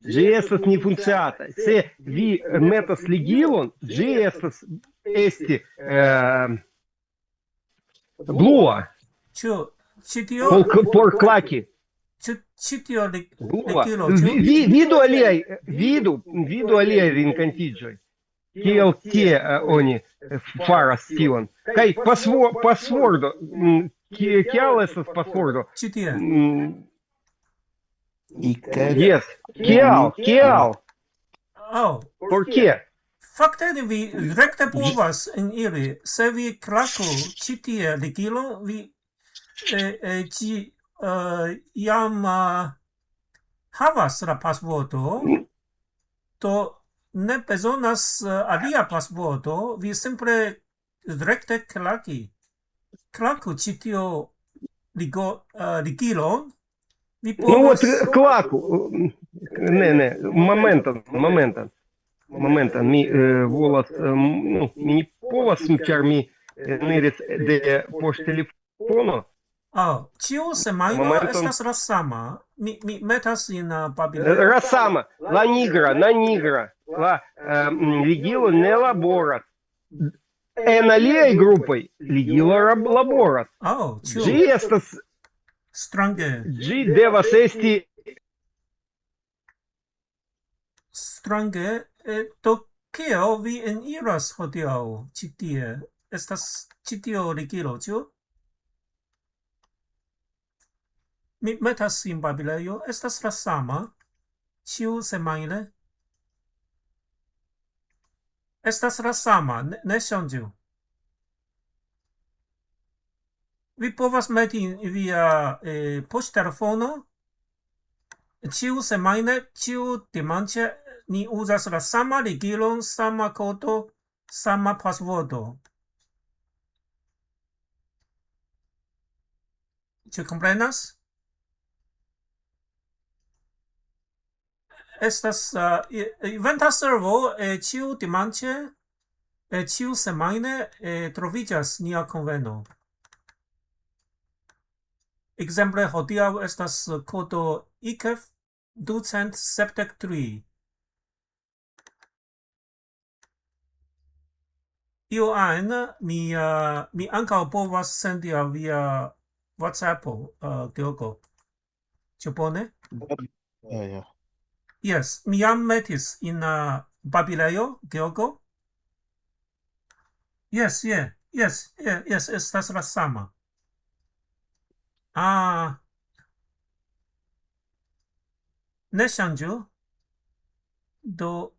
[SPEAKER 12] Ĝi estas nefunkciata. Se vi metas ligilon, ĝi estas esti blua.
[SPEAKER 1] Ĉu ĉi tio
[SPEAKER 12] Por klaki.
[SPEAKER 1] ĉi tio ligilo?
[SPEAKER 12] Vidu aliaj renkontiĝoj. Kiel tie oni faras tion. Kaj pasvorto. Kiel estas pasvorto?
[SPEAKER 1] Ĉi tie.
[SPEAKER 3] IKEF.
[SPEAKER 12] Yes. Kiel? Por ke?
[SPEAKER 1] Fakte vi rekte povas eniri. Se vi klaku ĉi tie ligilo, vi ĝi jam havas la pasvorto, do ne bezonas alia pasvorto, vi simple rekte klaku ĉi tio ligilon.
[SPEAKER 12] Klaku. Ne. Momentan. Mi volas, mi ne povas, ĉar mi eniris de poŝtelefono.
[SPEAKER 1] Ĉiusemajno estas la sama. Mi metas in babilejo.
[SPEAKER 12] La sama. La nigra. La ligilo ne laboras. En aliaj grupoj ligilo laboras. Ĝi estas
[SPEAKER 1] strange.
[SPEAKER 12] Ĝi devas esti
[SPEAKER 1] strange. Do kiel vi eniras hodiaŭ ĉi tie? Estas ĉi tio ligilo, ĉu? Mi metas in babilejo. Estas la sama ĉiusemajne. Estas la sama, ne ŝanĝu. Vi povas meti via poŝtelefono. Ĉiusemajne, dimanĉe, ni uzas la sama ligilon, sama kodo, sama pasvorto. Ĉu komprenas? Estas eventa servo dimanĉe, ĉiusemajne troviĝas nia kunveno. Ekzemple hodiaŭ estas kodo IKEF 273. Io ajn mi ankaŭ povas sendi al via WhatsAppo, Georgo. Ĉu bone? Yes, mi jam metis in babilejo, Georgo. Yes, estas la sama. Ne ŝanĝu. Do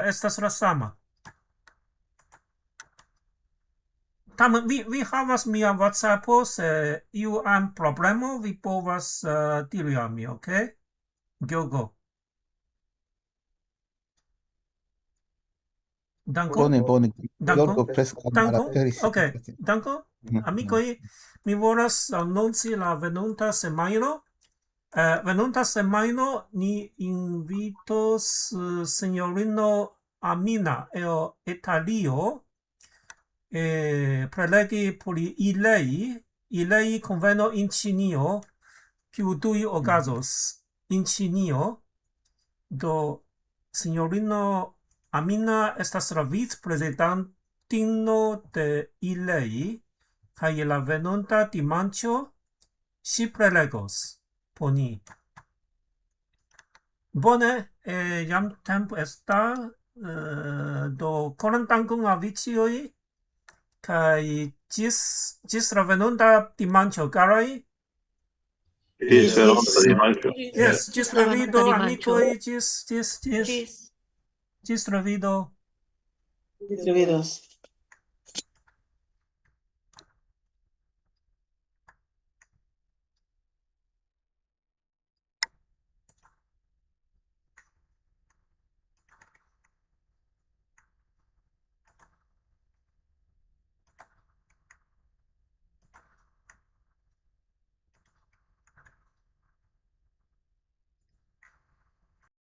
[SPEAKER 1] estas la sama. Tamen vi havas mia WhatsAppo, se iu ajn problemo vi povas diri al mi, ok? Georgo. Dankon.
[SPEAKER 3] Bone. Georgo preskaŭ malaperis.
[SPEAKER 1] Dankon. Amikoj, mi volas anonci la venonta semajno. Venonta semajno ni invitos sinjorino Amina el Italio prelegi pri ilei kunveno in Ĉinio, kiu tuj okazos in Ĉinio. Do sinjorino Amina estas la vicprezidantino de ilei, kaj la venonta dimanĉo ŝi prelegos. por ni. Bone, jam tempo esta, do koran dankon al vi ĉiuj, kaj ĝis la venonta dimanĉo, karaj.
[SPEAKER 5] Ĝis venonta dimanĉo.
[SPEAKER 1] Yes, ĝis revido, amikoj, ĝis revido.
[SPEAKER 10] Ĝis revidos.